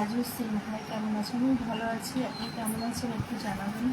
রাজু সিং ভাই কেমন আছেন? আমি ভালো আছি, আপনি কেমন আছেন একটু জানাবেন।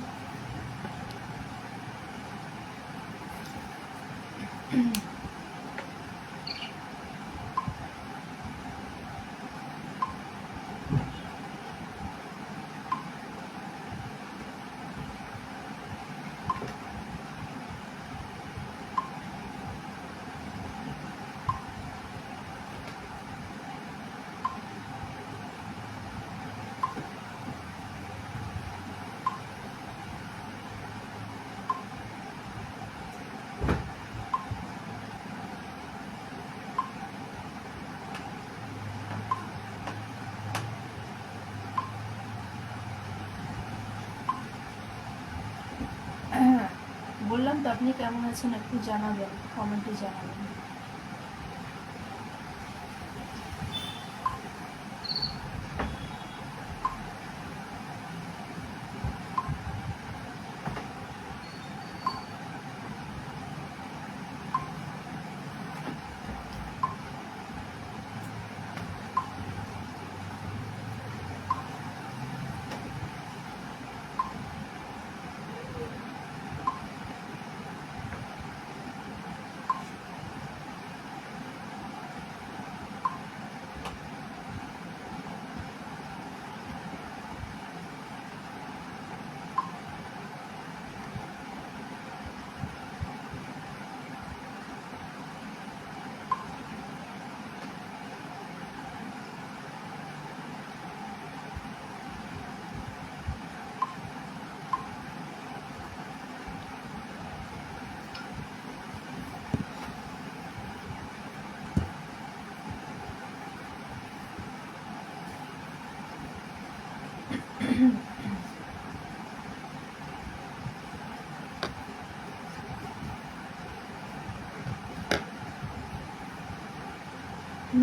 বললাম তো আপনি কেমন আছেন একটু জানাবেন, কমেন্টে জানাবেন।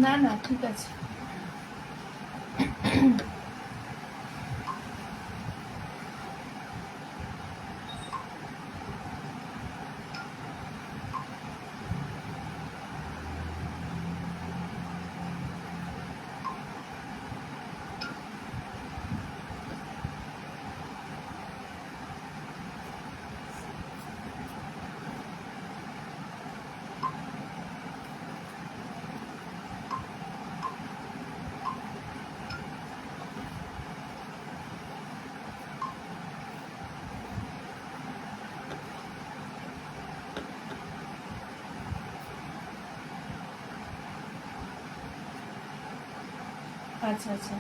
না না ঠিক আছে। আচ্ছা আচ্ছা,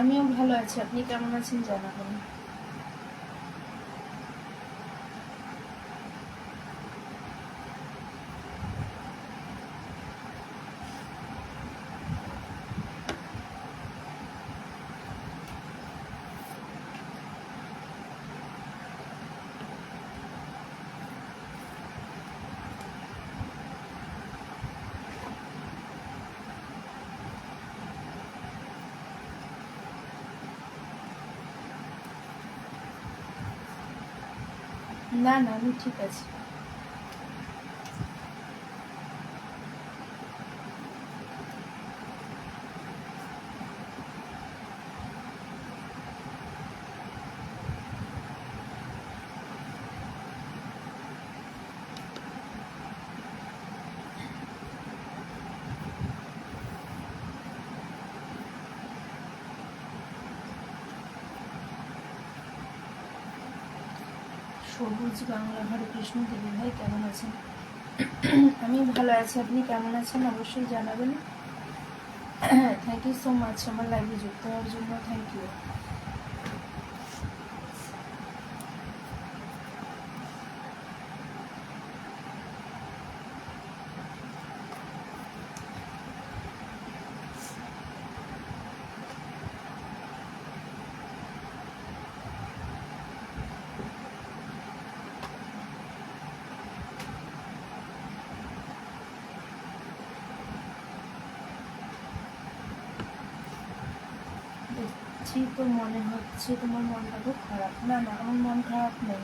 আমিও ভালো আছি, আপনি কেমন আছেন জানাবেন। না না আমি ঠিক আছি। সবুজ বাংলা, হরে কৃষ্ণ দেবী ভাই কেমন আছেন? আমি ভালো আছি, আপনি কেমন আছেন অবশ্যই জানাবেন। থ্যাংক ইউ সো মাচ আমার লাইভে যুক্ত হওয়ার জন্য, থ্যাংক ইউ। দেখছি তো মনে হচ্ছে তোমার মনটা খুব খারাপ। না না আমার মন খারাপ নেই,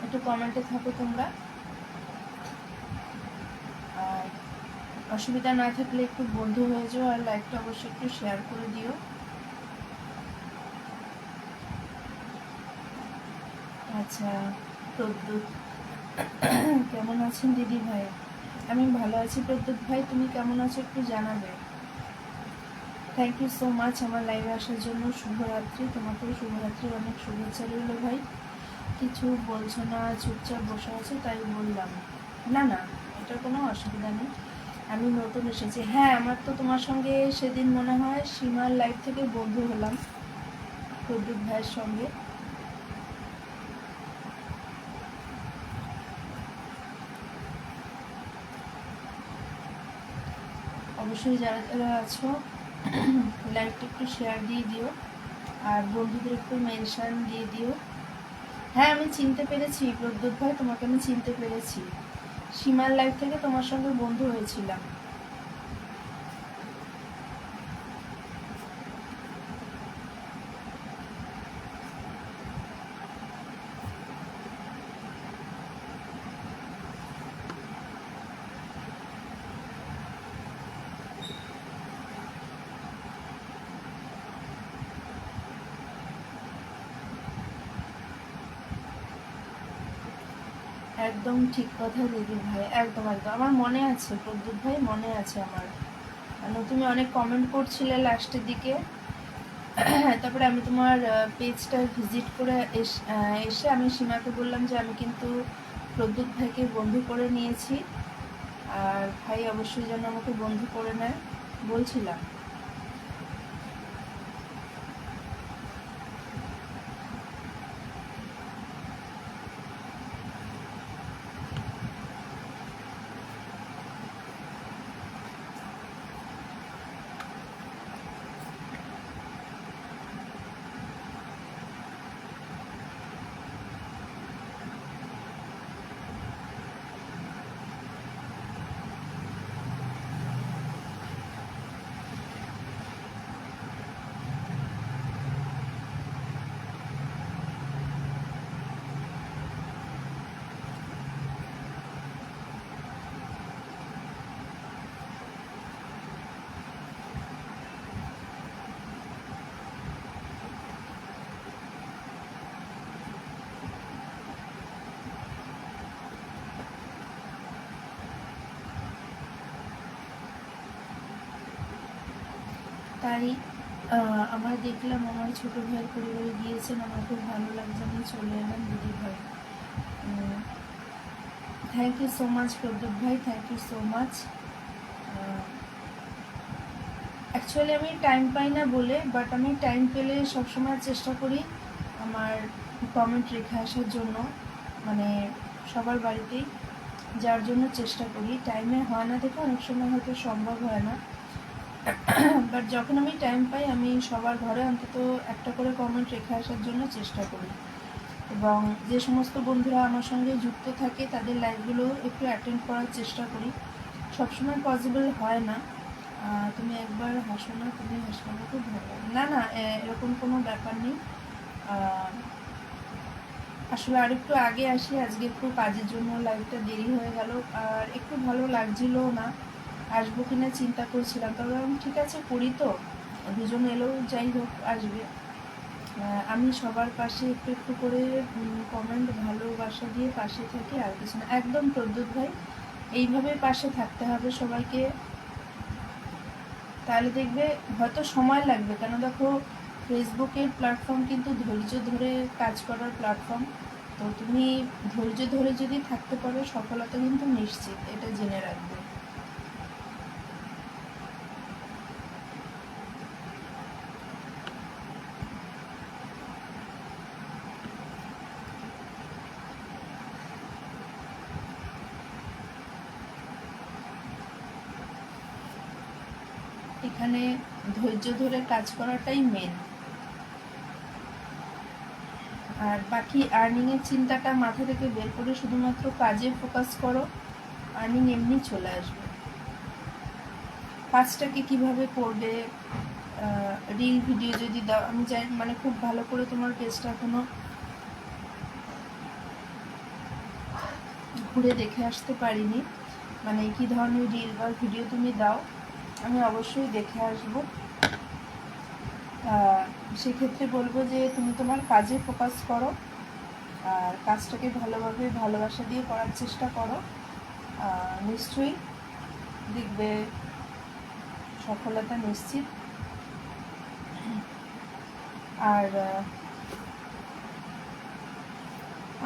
একটু কমেন্টে থাকো তোমরা। আর অসুবিধা না থাকলে একটু বন্ধু হয়ে যাও, আর লাইভটা অবশ্যই একটু শেয়ার করে দিও। আচ্ছা, প্রদ্যুৎ কেমন আছেন দিদি ভাই? আমি ভালো আছি প্রদ্যুৎ ভাই, তুমি কেমন আছো একটু জানাবে। থ্যাংক ইউ সো মাচ আমার লাইভে আসার জন্য। শুভরাত্রি, তোমাকেও শুভরাত্রির অনেক শুভেচ্ছা রইল ভাই। কিছু বলছো না, চুপচাপ বসে আছো তাই বললাম। না না, এটা কোনো অসুবিধা নেই, আমি নতুন এসেছি। হ্যাঁ, আমার তো তোমার সঙ্গে সেদিন মনে হয় সীমার লাইভ থেকে বন্ধু হলাম প্রদ্যুৎ ভাইয়ের সঙ্গে। অবশ্যই যারা যারা আছো লাইভটা একটু শেয়ার দিয়ে দিও, আর বন্ধুদের একটু মেনশন দিয়ে দিও। হ্যাঁ, আমি চিনতে পেরেছি প্রদ্যুৎ ভাই, তোমাকে আমি চিনতে পেরেছি। সীমার লাইভ থেকে তোমার সঙ্গে বন্ধু হয়েছিলাম। একদম ঠিক কথা দিদি ভাই, একদম একদম আমার মনে আছে প্রদ্যুৎ ভাই, মনে আছে আমার। তুমি অনেক কমেন্ট করছিলে লাস্টের দিকে। তারপরে আমি তোমার পেজটা ভিজিট করে এসে আমি সীমাকে বললাম যে আমি কিন্তু প্রদ্যুৎ ভাইকে বন্ধু করে নিয়েছি, আর ভাই অবশ্যই যেন আমাকে বন্ধু করে নেয় বলছিলাম। তাই আমার দেখলাম আমার ছোটো ভাইয়ের পরিবারে গিয়েছেন, আমার খুব ভালো লাগছে, আমি চলে এলাম দিদি ভাই। Thank you so much Pradyut ভাই, thank you so much. Actually আমি টাইম পাই না বলে, বাট আমি টাইম পেলে সবসময় চেষ্টা করি আমার কমেন্ট রেখে আসার জন্য, মানে সবার বাড়িতেই যার জন্য চেষ্টা করি। টাইমে হয় না দেখে অনেক সময় হয়তো সম্ভব হয় না, বাট যখন আমি টাইম পাই আমি সবার ঘরে অন্তত একটা করে কমেন্ট রেখে আসার জন্য চেষ্টা করি, এবং যে সমস্ত বন্ধুরা আমার সঙ্গে যুক্ত থাকে তাদের লাইভগুলো একটু অ্যাটেন্ড করার চেষ্টা করি। সবসময় পসিবল হয় না। তুমি একবার হাসো না, তুমি হাসলে আমার খুব ভালো লাগে। না না, এরকম কোনো ব্যাপার নেই। আসলে আর একটু আগে আসি, আজকে একটু কাজের জন্য লাইভটা দেরি হয়ে গেল, আর একটু ভালো লাগছিল না, আসবো কিনা চিন্তা করছিলাম, তবে আমি ঠিক আছে করি তো, দুজন এলেও যাই হোক আসবে। আমি সবার পাশে একটু একটু করে কমেন্ট ভালোবাসা দিয়ে পাশে থাকি, আর কিছু না। একদম প্রদ্যুৎ ভাই, এইভাবে পাশে থাকতে হবে সবাইকে, তাহলে দেখবে হয়তো সময় লাগবে, কেন দেখো ফেসবুকের প্ল্যাটফর্ম কিন্তু ধৈর্য ধরে কাজ করার প্ল্যাটফর্ম, তো তুমি ধৈর্য ধরে যদি থাকতে পারো সফলতা কিন্তু নিশ্চিত, এটা জেনে রাখবে। এখানে ধৈর্য ধরে কাজ করাটাই মেন, আর বাকি আর্নিংয়ের চিন্তাটা মাথা থেকে বের করে শুধুমাত্র কাজে ফোকাস করো, আর্নিং এমনি চলে আসবে। কাজটাকে কিভাবে করবে, রিল ভিডিও যদি দাও, আমি জানি মানে খুব ভালো করে তোমার পেজটা এখনো ঘুরে দেখে আসতে পারিনি, মানে কী ধরনের রিল বা ভিডিও তুমি দাও, আমি অবশ্যই দেখে আসবো। সেক্ষেত্রে বলবো যে তুমি তোমার কাজে ফোকাস করো, আর কাজটাকে ভালোভাবে ভালোবাসা দিয়ে করার চেষ্টা করো, নিশ্চয়ই দেখবে সফলতা নিশ্চিত। আর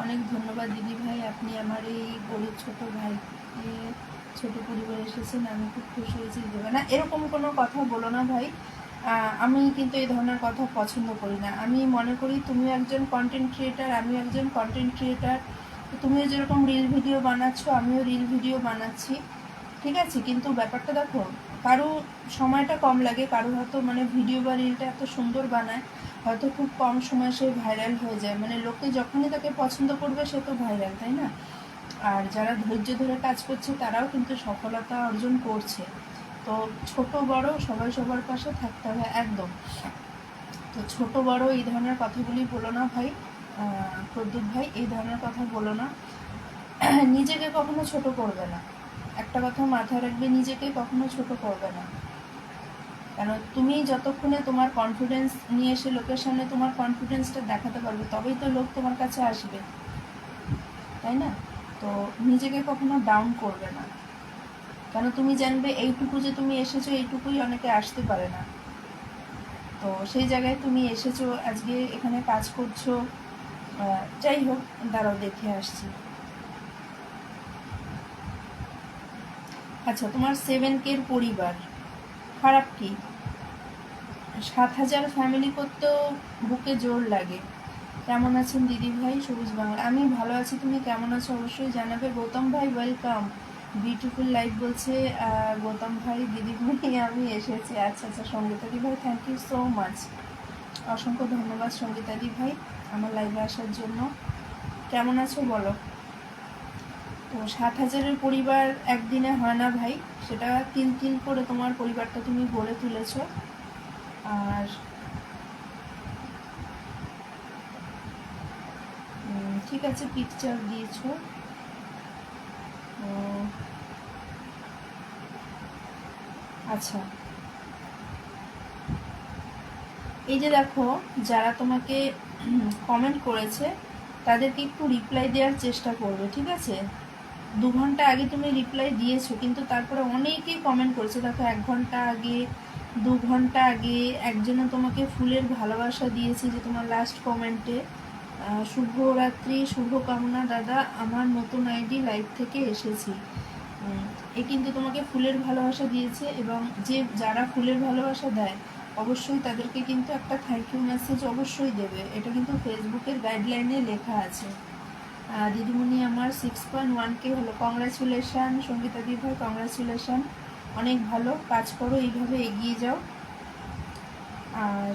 অনেক ধন্যবাদ দিদি ভাই, আপনি আমার এই গরিব ছোট ভাইকে ছোট পরিবারে এসেছেন, আমি খুব খুশি হয়েছি। দেবে না এরকম কোনো কথা বলো না ভাই, আমি কিন্তু এই ধরনের কথা পছন্দ করি না। আমি মনে করি তুমিও একজন কন্টেন্ট ক্রিয়েটার, আমিও একজন কন্টেন্ট ক্রিয়েটার, তুমিও যেরকম রিল ভিডিও বানাচ্ছো আমিও রিল ভিডিও বানাচ্ছি, ঠিক আছে। কিন্তু ব্যাপারটা দেখো, কারো সময়টা কম লাগে, কারো হয়তো মানে ভিডিও বা রিলটা এত সুন্দর বানায়, হয়তো খুব কম সময় সে ভাইরাল হয়ে যায়, মানে লোকে যখনই তাকে পছন্দ করবে সে তো ভাইরাল, তাই না? আর যারা ধৈর্য ধরে কাজ করছে তারাও কিন্তু সফলতা অর্জন করছে। তো ছোট বড় সবাই সবার পাশে থাকতে হবে একদম। তো ছোট বড় এই ধরনের কথাগুলি বলো না ভাই, প্রদ্যুৎ ভাই, এই ধরনের কথা বলো না। নিজেকে কখনো ছোট করবে না, একটা কথা মাথায় রাখবে, নিজেকে কখনো ছোট করবে না। কারণ তুমি যতক্ষণে তোমার কনফিডেন্স নিয়ে এসে লোকের সামনে তোমার কনফিডেন্সটা দেখাতে পারবে, তবেই তো লোক তোমার কাছে আসবে, তাই না? তো নিজেকে কখনো ডাউন করবে না, কেন তুমি জানবে এইটুকু যে তুমি এসেছো এইটুকুই অনেকে আসতে পারে না। তো সেই জায়গায় তুমি এসেছো, আজকে এখানে কাজ করছো, যাই হোক, দাঁড়াও দেখে আসছি। আচ্ছা, তোমার 7K পরিবার, খারাপ কি? 7,000 ফ্যামিলি করতেও বুকে জোর লাগে। কেমন আছেন দিদি ভাই? সবুজ বাংলা, আমি ভালো আছি, তুমি কেমন আছো অবশ্যই জানাবে। গৌতম ভাই ওয়েলকাম, বিউটিফুল লাইফ বলছে গৌতম ভাই। দিদি ভাই আমি এসেছি, আচ্ছা আচ্ছা। সঙ্গীতাদি ভাই থ্যাংক ইউ সো মাচ, অসংখ্য ধন্যবাদ সঙ্গীতাদি ভাই আমার লাইভে আসার জন্য। কেমন আছো বলো? তো 7,000 পরিবার একদিনে হয় না ভাই, সেটা তিল তিল করে তোমার পরিবারটা তুমি গড়ে তুলেছ। আর ঠিক আছে, পিকচার দিয়েছো। আচ্ছা, এই যে দেখো, যারা তোমাকে কমেন্ট করেছে তাদেরকে একটু রিপ্লাই দেওয়ার চেষ্টা করবে, ঠিক আছে? 2 ঘন্টা আগে তুমি রিপ্লাই দিয়েছো, কিন্তু তারপরে অনেকেই কমেন্ট করেছে। দেখো 1 ঘন্টা আগে, 2 ঘন্টা আগে একজনে তোমাকে ফুলের ভালোবাসা দিয়েছে, যে তোমার লাস্ট কমেন্টে শুভরাত্রি, শুভকামনা দাদা, আমার নতুন আইডি লাইভ থেকে এসেছি। এ কিন্তু তোমাকে ফুলের ভালোবাসা দিয়েছে, এবং যারা ফুলের ভালোবাসা দেয় অবশ্যই তাদেরকে কিন্তু একটা থ্যাংক ইউ মেসেজ অবশ্যই দেবে, এটা কিন্তু ফেসবুকের গাইডলাইনে লেখা আছে। দিদিমণি আমার 6.1K হলো, কংগ্রাচুলেশান সঙ্গীতা দি ভাই, কংগ্রাচুলেশান, অনেক ভালো কাজ করো, এইভাবে এগিয়ে যাও। আর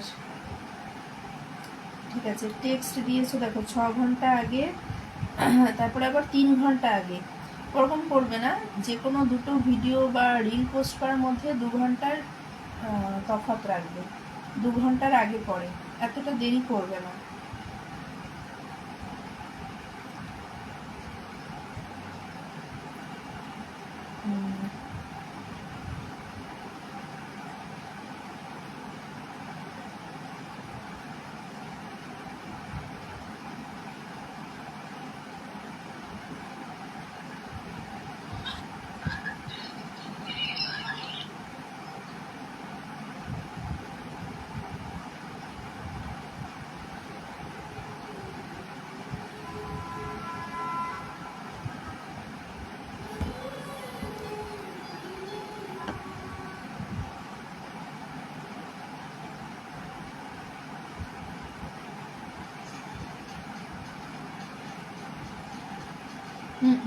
ঠিক আছে, টেক্সট দিয়েছো দেখো 6 ঘন্টা আগে, তারপরে আবার 3 ঘন্টা আগে, ওরকম করবে না। যে কোনো দুটো ভিডিও বা রিল পোস্ট করার মধ্যে 2 ঘন্টার তফাৎ রাখবে, 2 ঘন্টার আগে পরে, এতটা দেরি করবে না।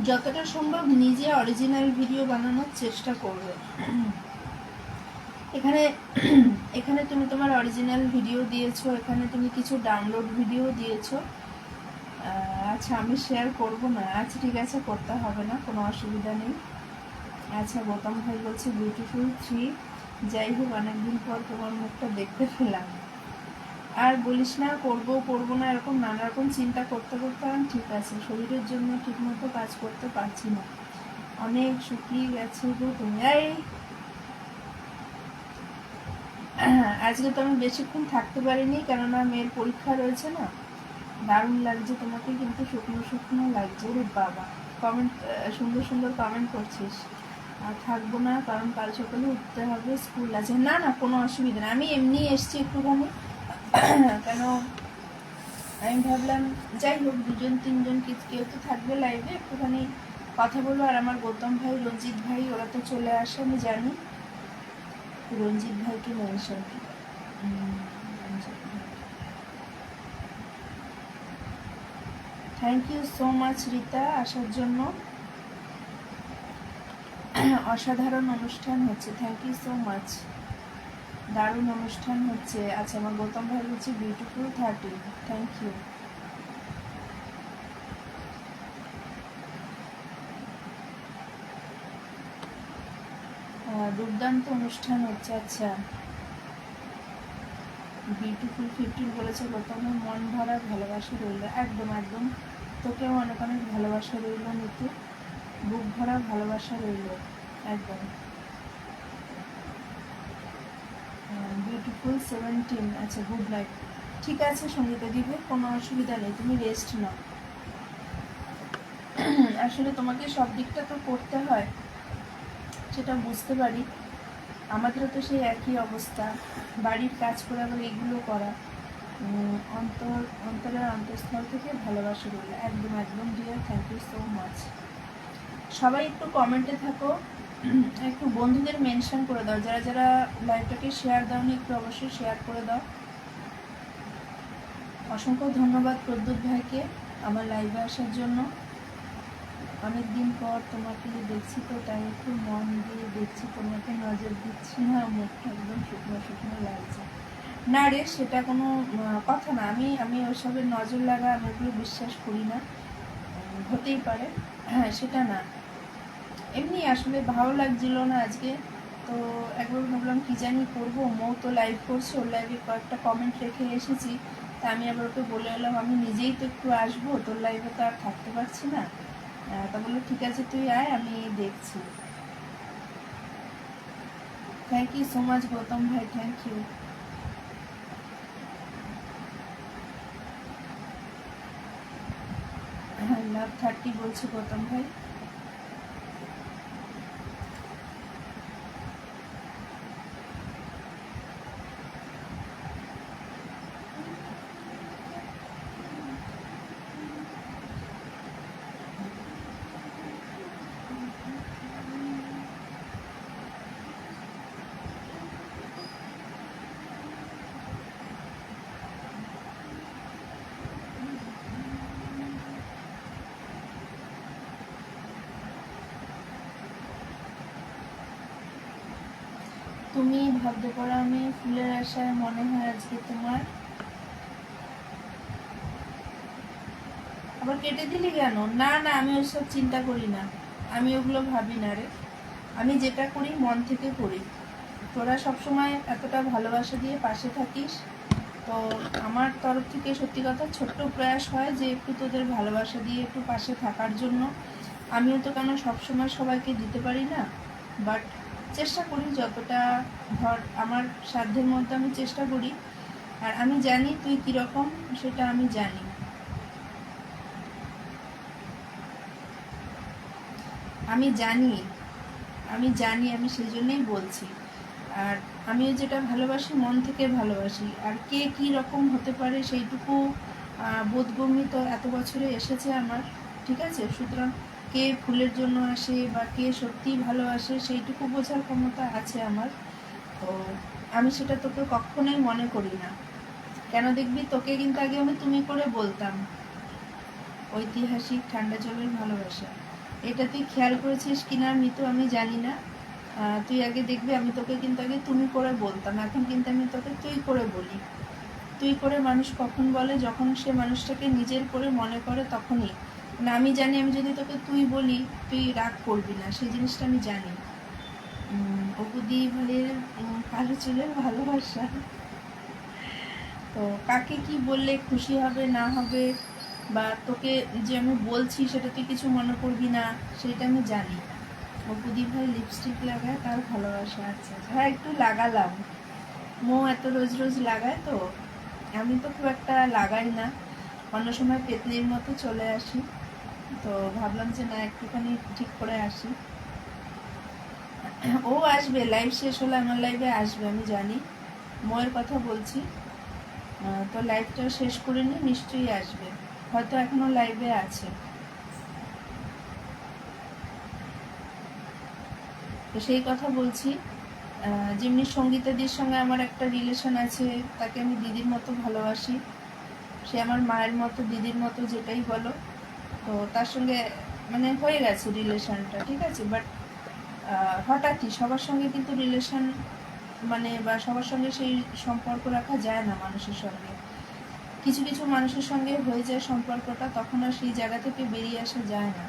যতটা সম্ভব নিজে অরিজিনাল ভিডিও বানানোর চেষ্টা করবে। এখানে এখানে তুমি তোমার অরিজিনাল ভিডিও দিয়েছো, এখানে তুমি কিছু ডাউনলোড ভিডিও দিয়েছো। আচ্ছা, আমি শেয়ার করব না, আচ্ছা ঠিক আছে, করতে হবে না, কোনো অসুবিধা নেই। আচ্ছা, গৌতম ভাই বলছে বিউটিফুল 3, যাই হোক অনেকদিন পর তোমার মুখটা দেখতে পেলাম। আর বলিস না, করবো না, এরকম নানা রকম চিন্তা করতে করতে আমি ঠিক আছে, শরীরের জন্য ঠিকমতো কাজ করতে পারছি না। অনেক শুকিয়ে গেছে গো তুমি। এই আজকে তো আমি বেশিক্ষণ থাকতে পারিনি, কেননা মেয়ের পরীক্ষা রয়েছে না। দারুণ লাগছে তোমাকে, কিন্তু শুকনো শুকনো লাগছে রে বাবা। কমেন্ট, সুন্দর সুন্দর কমেন্ট করছিস। আর থাকবো না, কারণ কাল সকালে উঠতে হবে, স্কুল আছে। না না, কোনো অসুবিধা নেই, আমি এমনি এসছি একটুখানি। কেন আমি ভাবলাম যাই হোক, দুজন তিনজন কেউ তো থাকবে লাইভে, একটুখানি কথা বলবো। আর আমার গৌতম ভাই, রঞ্জিত ভাই, ওরা তো চলে আসে, আমি জানি। রঞ্জিত ভাইকে mention, thank you so much Rita আসার জন্য। অসাধারণ অনুষ্ঠান হচ্ছে, থ্যাংক ইউ সো মাচ। দারুণ অনুষ্ঠান হচ্ছে। আচ্ছা, আমার গৌতম ভাই হচ্ছে বিউটিফুল 30, থ্যাংক ইউ। দুর্দান্ত অনুষ্ঠান হচ্ছে। আচ্ছা, বিউটিফুল 15 বলেছে গৌতম ভাই, মন ভরা ভালোবাসা রইল। একদম একদম, তোকেও অনেক অনেক ভালোবাসা রইল নিতু, বুক ভরা ভালোবাসা রইল একদম। বিউটিফুল 17, আচ্ছা গুড নাইট। ঠিক আছে সঙ্গীতা দিবে, কোনো অসুবিধা নেই, তুমি রেস্ট নাও। আসলে তোমাকে সব দিকটা তো করতে হয়, সেটা বুঝতে পারি। আমাদেরও তো সেই একই অবস্থা, বাড়ির কাজ করে আবার এগুলো করা। অন্তরের অন্তঃস্থল থেকে ভালোবাসা রইল। একদম একদম dear, thank you so much. সবাই একটু কমেন্টে থাকো, একটু বন্ধুদের মেনশন করে দাও, যারা যারা লাইভটাকে শেয়ার দাওনি একটু অবশ্যই শেয়ার করে দাও। অসংখ্য ধন্যবাদ প্রদ্যুৎ ভাইকে আমার লাইভে আসার জন্য। অনেকদিন পর তোমাকে দেখছি তো, তাই একটু মন দিয়ে দেখছি, তোমাকে নজর দিচ্ছি না, মুখটা একদম শুকনো শুকনো লাগছে। না রে, সেটা কোনো কথা না। আমি ওইসবের নজর লাগা, আমি ওগুলো বিশ্বাস করি না। হতেই পারে, হ্যাঁ সেটা না, এমনি আসলে ভালো লাগছিল না আজকে। তো একবার ভাবলাম কি জানি করবো, মৌ তো লাইভ করছে, ওর লাইভে কয়েকটা কমেন্ট রেখে এসেছি। তা আমি আবার ওকে বলে এলাম আমি নিজেই তো একটু আসবো, তোর লাইভে তো আর থাকতে পারছি না। তা বললো ঠিক আছে তুই আয়, আমি দেখছি। Thank you so much Gautam ভাই, থ্যাংক ইউ। হ্যাঁ, লাভ 30 বলছে গৌতম ভাই। তুমি ভাবতে পারো আমি ফুলের আশায়, মনে হয় আজকে তোমার। আবার কেটে দিলি কেন? না না, আমি ওইসব চিন্তা করি না, আমি ওগুলো ভাবি না রে। আমি যেটা করি মন থেকে করি। তোরা সবসময় এতটা ভালোবাসা দিয়ে পাশে থাকিস, তো আমার তরফ থেকে সত্যি কথা ছোট্ট প্রয়াস হয় যে একটু তোদের ভালোবাসা দিয়ে একটু পাশে থাকার জন্য। আমিও তো কেন সবসময় সবাইকে দিতে পারি না, বাট চেষ্টা করি যতটা, ধর আমার সাধ্যের মধ্যে আমি চেষ্টা করি। আর আমি জানি তুই কীরকম, সেটা আমি জানি। আমি জানি, আমি সেই জন্যই বলছি। আর আমিও যেটা ভালোবাসি মন থেকে ভালোবাসি, আর কে কী রকম হতে পারে সেইটুকু বোধগম্য তো এত বছরে এসেছে আমার, ঠিক আছে। সুতরাং কে ফুলের জন্য আসে বা কে সত্যিই ভালোবাসে সেইটুকু বোঝার ক্ষমতা আছে আমার। তো আমি সেটা তোকে কখনোই মনে করি না। কেন দেখবি, তোকে কিন্তু আগে আমি তুমি করে বলতাম। ঐতিহাসিক ঠান্ডা জলের ভালোবাসা, এটা তুই খেয়াল করেছিস কিনা মিতু আমি জানি না। তুই আগে দেখবি আমি তোকে কিন্তু আগে তুমি করে বলতাম, এখন কিন্তু আমি তোকে তুই করে বলি। তুই করে মানুষ কখন বলে, যখন সে মানুষটাকে নিজের করে মনে করে তখনই। না, আমি জানি আমি যদি তোকে তুই বলি তুই রাগ করবি না, সেই জিনিসটা আমি জানি। অপুদি ভাইয়ের কালো চুলের ভালোবাসা, তো কাকে কি বললে খুশি হবে না হবে, বা তোকে যে আমি বলছি সেটা তুই কিছু মনে করবি না, সেটা আমি জানি। অপুদি ভাই লিপস্টিক লাগায় তার ভালোবাসা। আচ্ছা আচ্ছা, হ্যাঁ একটু লাগালাম। মো এত রোজ রোজ লাগায় তো, আমি তো খুব একটা লাগাই না, অন্য সময় পেতনির মতো চলে আসি, তো ভাবলাম যে না একটুখানি ঠিক করে আসি। ও আসবে, লাইভ শেষ হলে আমার লাইভে আসবে আমি জানি, মোয়ের কথা বলছি। তো লাইভটা শেষ করে নিয়ে নিশ্চয়ই আসবে, হয়তো এখনো লাইভে আছে। তো সেই কথা বলছি, যেমনি সঙ্গীতাদির সঙ্গে আমার একটা রিলেশন আছে, তাকে আমি দিদির মতো ভালোবাসি, সে আমার মায়ের মতো, দিদির মতো, যেটাই বলো। তো তার সঙ্গে মানে হয়ে গেছে রিলেশনটা, ঠিক আছে। বাট হঠাৎই সবার সঙ্গে কিন্তু রিলেশন মানে বা সবার সঙ্গে সেই সম্পর্ক রাখা যায় না মানুষের সঙ্গে, কিছু কিছু মানুষের সঙ্গে হয়ে যায় সম্পর্কটা, তখন আর সেই জায়গা থেকে বেরিয়ে আসা যায় না।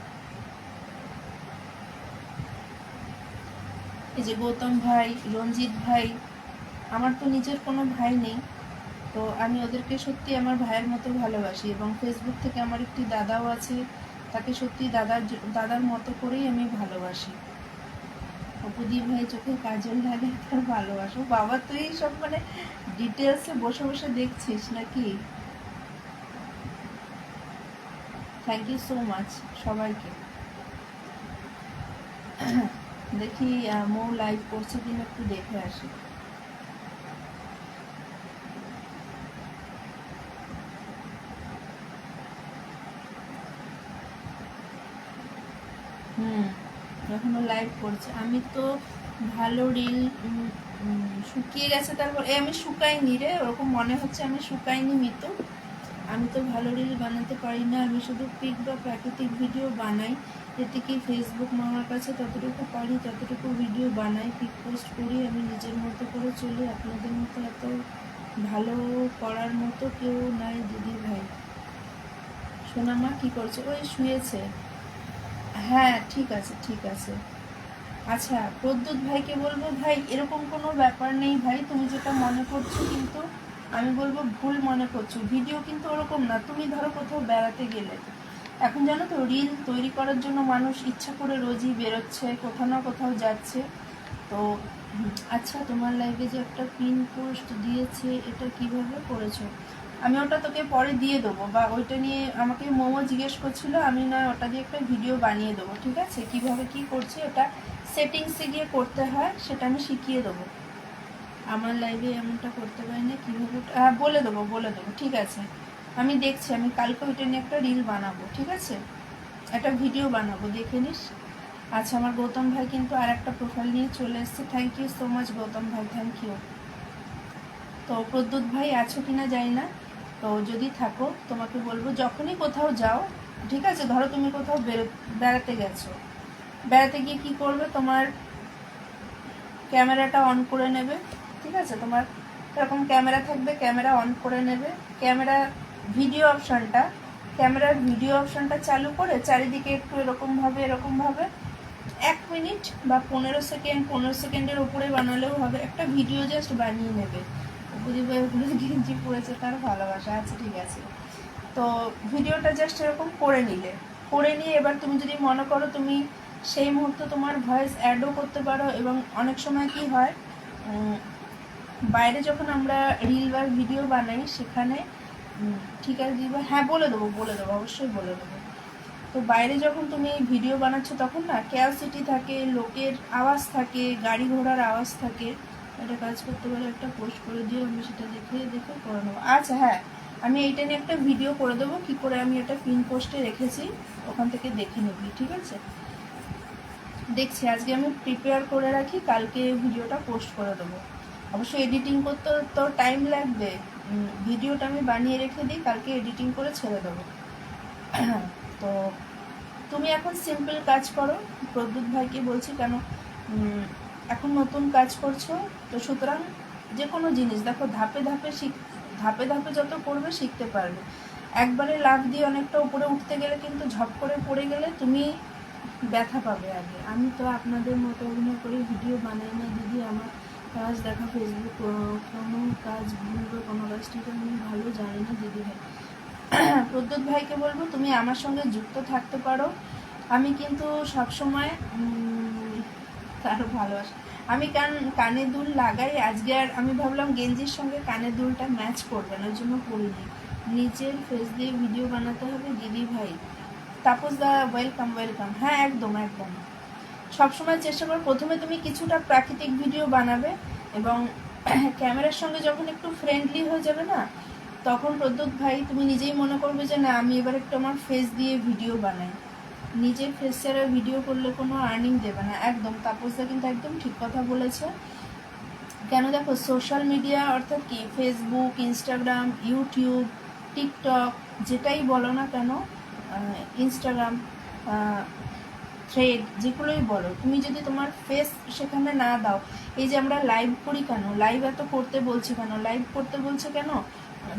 এই যে গৌতম ভাই, রঞ্জিত ভাই, আমার তো নিজের কোনো ভাই নেই, তো আমি ওদেরকে সত্যি আমার ভাইয়ের মতো ভালোবাসি, এবং ফেসবুক থেকে আমার একটি দাদাও আছে, তাকে সত্যি দাদার মতো করেই আমি ভালোবাসি। অপুদি ভাই চোখে কাজল লাগে তার ভালোবাসো, বাবা তুই সব মানে ডিটেলসে বসে বসে দেখছিস নাকি? থ্যাংক ইউ সো মাচ সবাইকে। দেখি মৌ লাইভ করছে কিনা একটু দেখে আসি। এখনো লাইভ করছে। আমি তো ভালো রিল শুকিয়ে গেছে, তারপর আমি শুকাইনি রে, ওরকম মনে হচ্ছে আমি শুকাইনি মিতু, আমি তো ভালো রিল বানাতে পারি না, আমি শুধু পিক বা প্রাকৃতিক ভিডিও বানাই, এতে কি ফেসবুক মামার কাছে ততটুকু পারি ততটুকু ভিডিও বানাই, পিক পোস্ট করি, আমি নিজের মতো করে চলি, আপনাদের মতো এত ভালো করার মতো কেউ নাই দিদি ভাই। সোনামা কি করছে? ওই শুয়েছে। হ্যাঁ ঠিক আছে ঠিক আছে। আচ্ছা প্রদ্যুৎ ভাইকে বলবো, ভাই এরকম কোনো ব্যাপার নেই ভাই, তুমি যেটা মনে করছো কিন্তু আমি বলবো ভুল মনে করছো, ভিডিও কিন্তু ওরকম না। তুমি ধরো কোথাও বেড়াতে গেলে, এখন জানো তো রিল তৈরি করার জন্য মানুষ ইচ্ছা করে রোজই বেরোচ্ছে, কোথাও না কোথাও যাচ্ছে। তো আচ্ছা তোমার লাইভে যে একটা পিন পোস্ট দিয়েছে এটা কিভাবে করেছো? আমি ওটা তোকে পরে দিয়ে দেবো, বা ওইটা নিয়ে আমাকে মোমো জিজ্ঞেস করছিল, আমি না ওটা দিয়ে একটা ভিডিও বানিয়ে দেবো, ঠিক আছে? কিভাবে কি করছি ওটা সেটিংসে গিয়ে করতে হয় সেটা আমি শিখিয়ে দেবো। আমার লাইভে এমনটা করতে পারি না কীভাবে, বলে দেবো ঠিক আছে। আমি দেখছি, আমি কালকে ওইটা নিয়ে একটা রিল বানাবো, ঠিক আছে, একটা ভিডিও বানাবো, দেখে নিস। আচ্ছা আমার গৌতম ভাই কিন্তু আর একটা প্রোফাইল নিয়ে চলে এসছে, thank you so much Gautam ভাই, থ্যাংক ইউ। তো প্রদ্যুৎ ভাই আছো কিনা জানি না, তো যদি থাকো তোমাকে বলবো যখনই কোথাও যাও, ঠিক আছে, ধরো তুমি কোথাও বেড়াতে গেছো, বেড়াতে গিয়ে কি করবে, তোমার ক্যামেরাটা অন করে নেবে, ঠিক আছে, তোমার এরকম ক্যামেরা থাকবে, ক্যামেরা অন করে নেবে, ক্যামেরা ভিডিও অপশানটা, ক্যামেরার ভিডিও অপশানটা চালু করে চারিদিকে একটু এরকমভাবে 1 মিনিট বা 15 সেকেন্ডের উপরে বানালেও হবে, একটা ভিডিও জাস্ট বানিয়ে নেবে। বুঝিভাই ওগুলো গেঞ্জি পড়েছে তার ভালোবাসা, আচ্ছা ঠিক আছে। তো ভিডিওটা জাস্ট এরকম করে নিয়ে এবার তুমি যদি মনে করো তুমি সেই মুহূর্তে তোমার ভয়েস অ্যাডও করতে পারো, এবং অনেক সময় কি হয় বাইরে যখন আমরা রিল বা ভিডিও বানাই সেখানে, ঠিক আছে দিবা, হ্যাঁ বলে দেবো অবশ্যই বলে দেবো। তো বাইরে যখন তুমি ভিডিও বানাচ্ছ তখন না ক্যাওসিটি থাকে, লোকের আওয়াজ থাকে, গাড়ি ঘোড়ার আওয়াজ থাকে, একটা কাজ করতে পারে, একটা পোস্ট করে দিও, আমি সেটা দেখে করে নেবো। আচ্ছা হ্যাঁ, আমি এইটা নিয়ে একটা ভিডিও করে দেবো, কী করে আমি এটা পিন পোস্টে রেখেছি, ওখান থেকে দেখে নিবি, ঠিক আছে? দেখছি আজকে আমি প্রিপেয়ার করে রাখি, কালকে ভিডিওটা পোস্ট করে দেবো। অবশ্যই এডিটিং করতে তো টাইম লাগবে, ভিডিওটা আমি বানিয়ে রেখে দিই, কালকে এডিটিং করে ছেড়ে দেবো। তো তুমি এখন সিম্পল কাজ করো, প্রদ্যুৎ ভাইকে বলছি কেন, এখন নতুন কাজ করছো, তো সুতরাং যে কোনো জিনিস দেখো ধাপে ধাপে যত করবে শিখতে পারবে। একবারে লাফ দিয়ে অনেকটা উপরে উঠতে গেলে কিন্তু ঝপ করে পড়ে গেলে তুমি ব্যথা পাবে আগে। আমি তো আপনাদের মতো অভিনয় করে ভিডিও বানাই না দিদি, আমার কাজ দেখা ফেসবুক, কোনো কাজ ভুল বা কোনো কাজ ঠিক আমি ভালো জানি না দিদি ভাই। প্রদ্যুৎ ভাইকে বলবো তুমি আমার সঙ্গে যুক্ত থাকতে পারো, আমি কিন্তু সবসময় তার ভালোবাসা। আমি কানে দুল লাগাই, আজকে আর আমি ভাবলাম গেঞ্জির সঙ্গে কানের দুলটা ম্যাচ করবে না, ওই জন্য পরিনি। নিজের ফেস দিয়ে ভিডিও বানাতে হবে দিদি ভাই। তাপস দা ওয়েলকাম ওয়েলকাম। হ্যাঁ একদম একদম, সবসময় চেষ্টা করো প্রথমে তুমি কিছুটা প্রাকৃতিক ভিডিও বানাবে, এবং ক্যামেরার সঙ্গে যখন একটু ফ্রেন্ডলি হয়ে যাবে না, তখন প্রদ্যুৎ ভাই তুমি নিজেই মনে করবে যে না আমি এবার একটু আমার ফেস দিয়ে ভিডিও বানাই। নিজের ফেস ছাড়া ভিডিও করলে কোনো আর্নিং দেবে না। একদম তাপসদা কিন্তু একদম ঠিক কথা বলেছে। কেন দেখো, সোশ্যাল মিডিয়া অর্থাৎ কি, ফেসবুক, ইনস্টাগ্রাম, ইউটিউব, টিকটক, যেটাই বলো না কেন, ইনস্টাগ্রাম, থ্রেড, যেগুলোই বলো, তুমি যদি তোমার ফেস সেখানে না দাও, এই যে আমরা লাইভ করি কেন, লাইভ এত করতে বলছি কেন, লাইভ করতে বলছে কেন,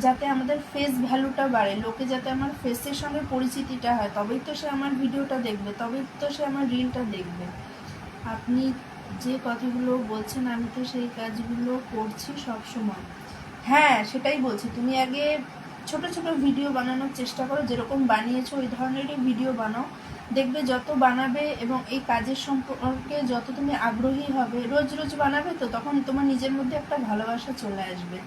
যাতে আমাদের ফেস ভ্যালুটা বাড়ে, লোকে যাতে আমার ফেসের সঙ্গে পরিচিতিটা হয়, তবেই তো সে আমার ভিডিওটা দেখবে, তবেই তো সে আমার রিলটা দেখবে। আপনি যে কথাগুলো বলছেন আমি তো সেই কাজগুলো করছি সব সময়। হ্যাঁ সেটাই বলছি, তুমি আগে ছোট ছোট ভিডিও বানানোর চেষ্টা করো, যেরকম বানিয়েছো ওই ধরনেরই ভিডিও বানাও। দেখবে যত বানাবে এবং এই কাজের সম্পর্কে যত তুমি আগ্রহী হবে, রোজ রোজ বানাবে তো তখন তোমার নিজের মধ্যে একটা ভালোবাসা চলে আসবে।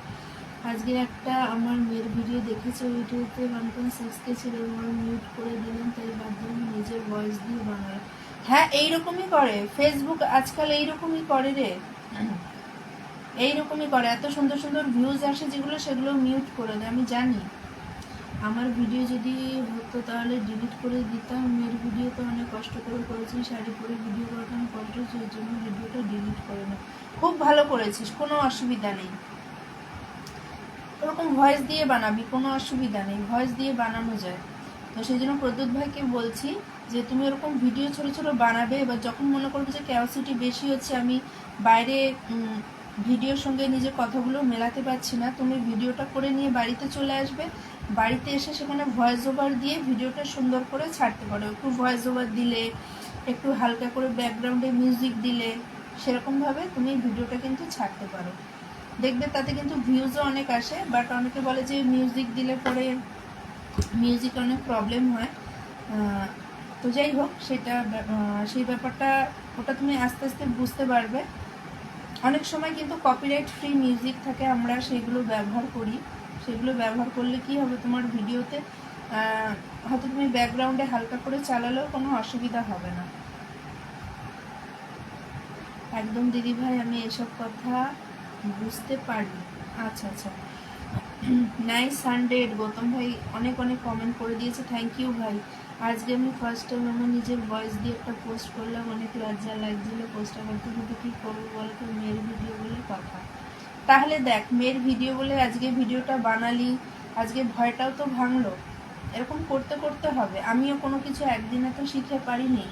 আজকে একটা আমার মেয়ের ভিডিও দেখেছে, ভিডিওতে 1.6K ছিল, আমার মিউট করে দিলেন, তাই বাধ্য নিজের ভয়েস দিয়ে বানালো। হ্যাঁ এইরকমই করে ফেসবুক আজকাল, এইরকমই করে রে, এইরকমই করে। এত সুন্দর সুন্দর ভিউজ আসে যেগুলো, সেগুলো মিউট করে দেয়, আমি জানি। আমার ভিডিও যদি হতো তাহলে ডিলিট করে দিতাম। মেয়ের ভিডিও তো অনেক কষ্ট করে করেছি, শাড়ি পরে ভিডিও করাটা আমি কষ্ট হচ্ছে, ওই জন্য ভিডিওটা ডিলিট করে না। খুব ভালো করেছিস, কোনো অসুবিধা নেই, ওরকম ভয়েস দিয়ে বানাবি, কোনো অসুবিধা নেই, ভয়েস দিয়ে বানানো যায়। তো সেই জন্য প্রদ্যুৎ ভাইকে বলছি যে তুমি ওরকম ভিডিও ছোটো ছোটো বানাবে। এবার যখন মনে করবে যে ক্যাপাসিটি বেশি হচ্ছে, আমি বাইরে ভিডিওর সঙ্গে নিজের কথাগুলো মেলাতে পারছি না, তুমি ভিডিওটা করে নিয়ে বাড়িতে চলে আসবে, বাড়িতে এসে সেখানে ভয়েস ওভার দিয়ে ভিডিওটা সুন্দর করে ছাড়তে পারো। একটু ভয়েস ওভার দিলে, একটু হালকা করে ব্যাকগ্রাউন্ডে মিউজিক দিলে, সেরকমভাবে তুমি ভিডিওটা কিন্তু ছাড়তে পারো। দেখবে তাতে কিন্তু ভিউজও অনেক আসে, বাট অনেকে বলে যে মিউজিক দিলে পরে মিউজিক অনেক প্রবলেম হয়। তো যাই হোক, সেই ব্যাপারটা ওটা তুমি আস্তে আস্তে বুঝতে পারবে। অনেক সময় কিন্তু কপিরাইট ফ্রি মিউজিক থাকে, আমরা সেগুলো ব্যবহার করি। সেগুলো ব্যবহার করলে কি হবে, তোমার ভিডিওতে হয়তো তুমি ব্যাকগ্রাউন্ডে হালকা করে চালালেও কোনো অসুবিধা হবে না। একদম দিদিভাই, আমি এসব কথা বুঝতে পারি। আচ্ছা আচ্ছা, নাইস সানডে। গৌতম ভাই অনেক অনেক কমেন্ট করে দিয়েছে, থ্যাংক ইউ ভাই। আজকে আমি ফার্স্ট টাইম আমার নিজের ভয়েস দিয়ে একটা পোস্ট করলাম, অনেক লজ্জা লাগছিল পোস্টটা করতে, কিন্তু কী করবো বলো তো, মেয়ের ভিডিও বলে কথা। তাহলে দেখ, মেয়ের ভিডিও বলে আজকে ভিডিওটা বানালি, আজকে ভয়টাও তো ভাঙলো। এরকম করতে করতে হবে, আমিও কোনো কিছু একদিনে তো শিখে পারিনি।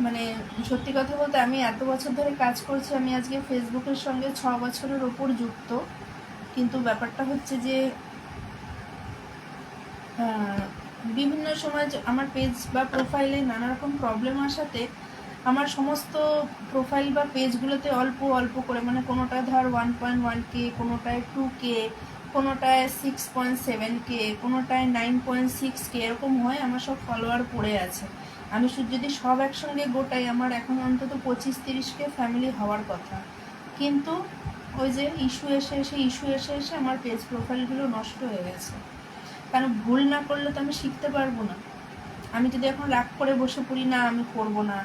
মানে সত্যি কথা বলতে, আমি এত বছর ধরে কাজ করছি, আমি আজকে ফেসবুকের সঙ্গে 6 বছরের ওপর যুক্ত, কিন্তু ব্যাপারটা হচ্ছে যে বিভিন্ন সময় আমার পেজ বা প্রোফাইলে নানা রকম প্রবলেম আসাতে আমার সমস্ত প্রোফাইল বা পেজগুলোতে অল্প অল্প করে, মানে কোনোটায় ধর 1.1K, কোনোটায় 2K, কোনোটায় 6.7K, কোনোটায় 9.6K, এরকম হয় আমার সব ফলোয়ার পড়ে আছে। আমি যদি সব একসঙ্গে গোটাই, আমার এখন অন্তত 25-30K ফ্যামিলি হওয়ার কথা, কিন্তু ওই যে ইস্যু এসে এসে আমার পেজ প্রোফাইলগুলো নষ্ট হয়ে গেছে। কারণ ভুল না করলে তো আমি শিখতে পারবো না। আমি যদি এখন রাগ করে বসে পড়ি, না আমি করবো না,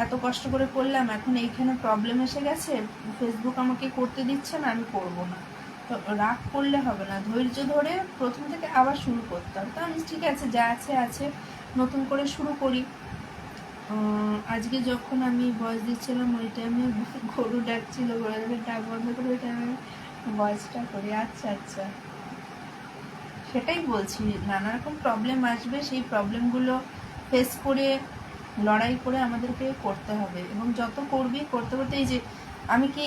এত কষ্ট করে করলাম, এখন এইখানে প্রবলেম এসে গেছে, ফেসবুক আমাকে করতে দিচ্ছে না, আমি করবো না, তো রাগ করলে হবে না, ধৈর্য ধরে প্রথম থেকে আবার শুরু করতে হবে। তো আমি ঠিক আছে, যা আছে আছে, নতুন করে শুরু করি। আজকে যখন আমি ভয়েস দিচ্ছিলাম ওই টাইমে গরু ডাকছিল, গরুদের ডাক বন্ধ করে ওই টাইমে ভয়েসটা করি। আচ্ছা আচ্ছা, সেটাই বলছি, নানা রকম প্রবলেম আসবে, সেই প্রবলেমগুলো ফেস করে লড়াই করে আমাদেরকে করতে হবে, এবং যত করবি করতে করতে, এই যে আমি কি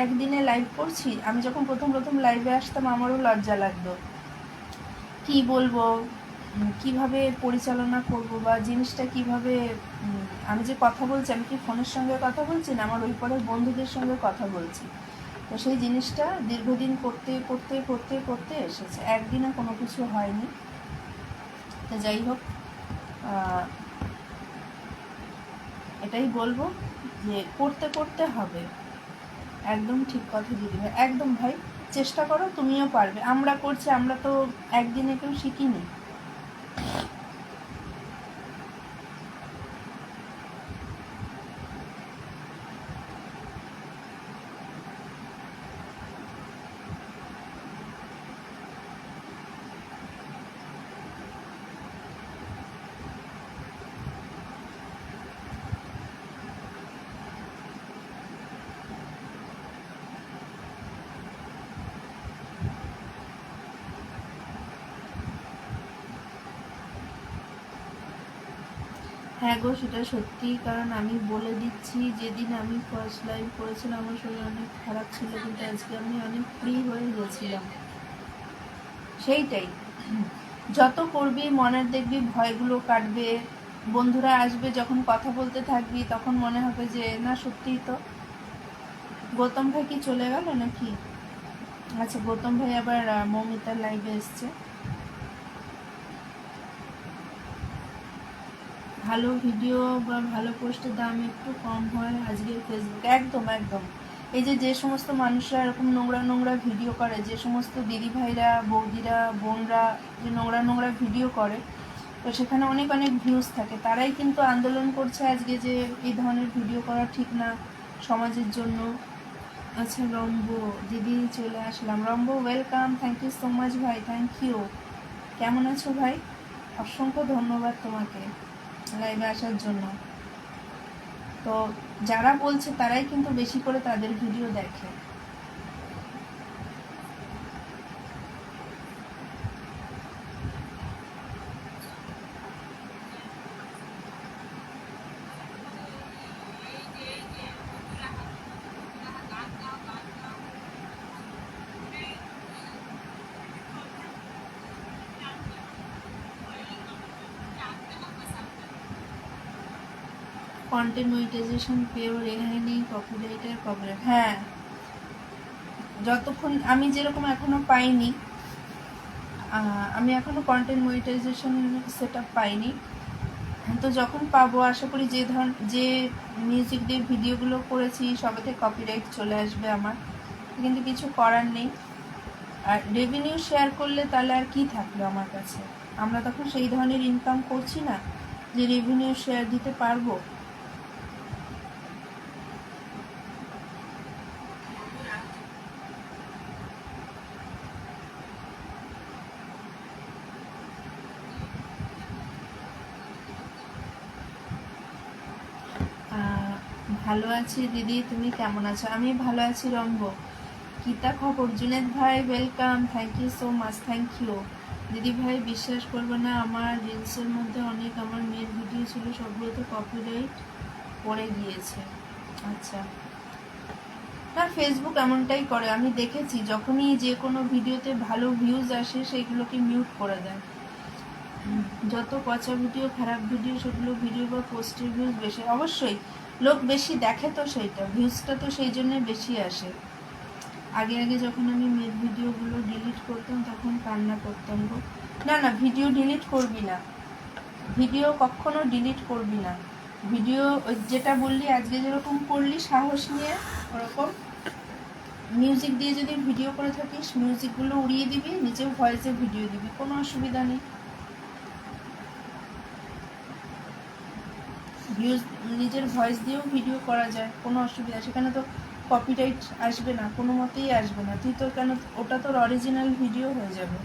একদিনে লাইভ করছি, আমি যখন প্রথম লাইভে আসতাম আমারও লজ্জা লাগতো, কি বলবো, কিভাবে পরিচালনা করব, বা জিনিসটা কিভাবে, আমি যে কথা বলছি, আমি কি ফোনের সঙ্গে কথা বলছি না আমার ওই পরের বন্ধুদের সঙ্গে কথা বলছি। তো সেই জিনিসটা দীর্ঘদিন করতে করতে করতে করতে এসেছে, একদিনে কোনো কিছু হয়নি। তো যাই হোক, এটাই বলবো যে করতে করতে হবে। একদম ঠিক কথা দিদিভাই, একদম ভাই, চেষ্টা করো, তুমিও পারবে। আমরা করছি, আমরা তো একদিনে কেউ শিখিনি। হ্যাঁ গো, সেটা সত্যি। কারণ আমি বলে দিচ্ছি, যেদিন আমি ফার্স্ট লাইভ করেছিলাম আমার শরীর অনেক খারাপ ছিল, কিন্তু আজকে আমি অনেক ফ্রি হয়ে গেছিলাম। সেইটাই, যত করবি মনের দেখবি ভয়গুলো কাটবে, বন্ধুরা আসবে, যখন কথা বলতে থাকবি তখন মনে হবে যে না সত্যিই তো। গৌতম ভাই কি চলে গেল নাকি? আচ্ছা, গৌতম ভাই আবার মৌমিতার লাইভে এসছে। ভালো ভিডিও বা ভালো পোস্টের দাম একটু কম হয় আজকের ফেসবুক। একদম একদম। এই যে যে সমস্ত মানুষরা এরকম নোংরা নোংরা ভিডিও করে, যে সমস্ত দিদিভাইরা, বৌদিরা, বোনরা যে নোংরা নোংরা ভিডিও করে, তো সেখানে অনেক অনেক ভিউজ থাকে, তারাই কিন্তু আন্দোলন করছে আজকে যে এই ধরনের ভিডিও করা ঠিক না সমাজের জন্য। আচ্ছা রম্ব দিদি, চলে আসলাম। রম্ব welcome, thank you so much ভাই, থ্যাংক ইউ। কেমন আছো ভাই? অসংখ্য ধন্যবাদ তোমাকে লাইভে আসার জন্য। তো যারা বলছে তারাই কিন্তু বেশি করে তাদের ভিডিও দেখে। কন্টেন্ট মনিটাইজেশন পেয়েও রেহাই নেই কপিরাইটের প্রবলেম। হ্যাঁ, যতক্ষণ আমি যেরকম এখনো পাইনি, আমি এখনো কন্টেন্ট মনিটাইজেশন সেট আপ পাইনি। তো যখন পাবো আশা করি, যে মিউজিক দিয়ে ভিডিওগুলো করেছি সবেতে কপিরাইট চলে আসবে আমার, কিন্তু কিছু করার নেই। আর রেভিনিউ শেয়ার করলে তাহলে আর কি থাকলো আমার কাছে? আমরা তখন সেই ধরনের ইনকাম করছি না যে রেভিনিউ শেয়ার দিতে পারবো। ভালো আছি দিদি, তুমি কেমন আছো? আমি ভালো আছি রম্ব। কিতা খবর? জুনেদ ভাই welcome, thank you so much, thank you. দিদি ভাই বিশ্বাস করবে না, আমার রিলসের মধ্যে অনেক আমার মেয়ের ভিডিও ছিল, সবগুলোতে কপিরাইট পড়ে গিয়েছে। আচ্ছা, না ফেসবুক এমনটাই করে, আমি দেখেছি যখনই যে কোনো ভিডিওতে ভালো ভিউজ আসে সেইগুলোকে মিউট করে দেয়। যত পচা ভিডিও, খারাপ ভিডিও, সেগুলো ভিডিও বা পোস্টের ভিউজ বেশি, অবশ্যই লোক বেশি দেখে, তো সেইটা ভিউজটা তো সেই জন্য বেশি আসে। আগে আগে যখন আমি মেয়ের ভিডিওগুলো ডিলিট করতাম তখন কান্না করতাম গো। না না, ভিডিও ডিলিট করবি না, ভিডিও কখনো ডিলিট করবি না। ভিডিও যেটা বললি আজকে যেরকম করলি সাহস নিয়ে, ওরকম মিউজিক দিয়ে যদি ভিডিও করে থাকিস মিউজিকগুলো উড়িয়ে দিবি, নিচে ভয়েসে ভিডিও দিবি, কোনো অসুবিধা নেই। ভিউজ নিজের ভয়েস দিয়েও ভিডিও করা যায়, কোনো অসুবিধা, সেখানে তো কপিরাইট আসবে না, কোনো মতেই আসবে না। তুই তো কেন, ওটা তোর অরিজিনাল ভিডিও হয়ে যাবে।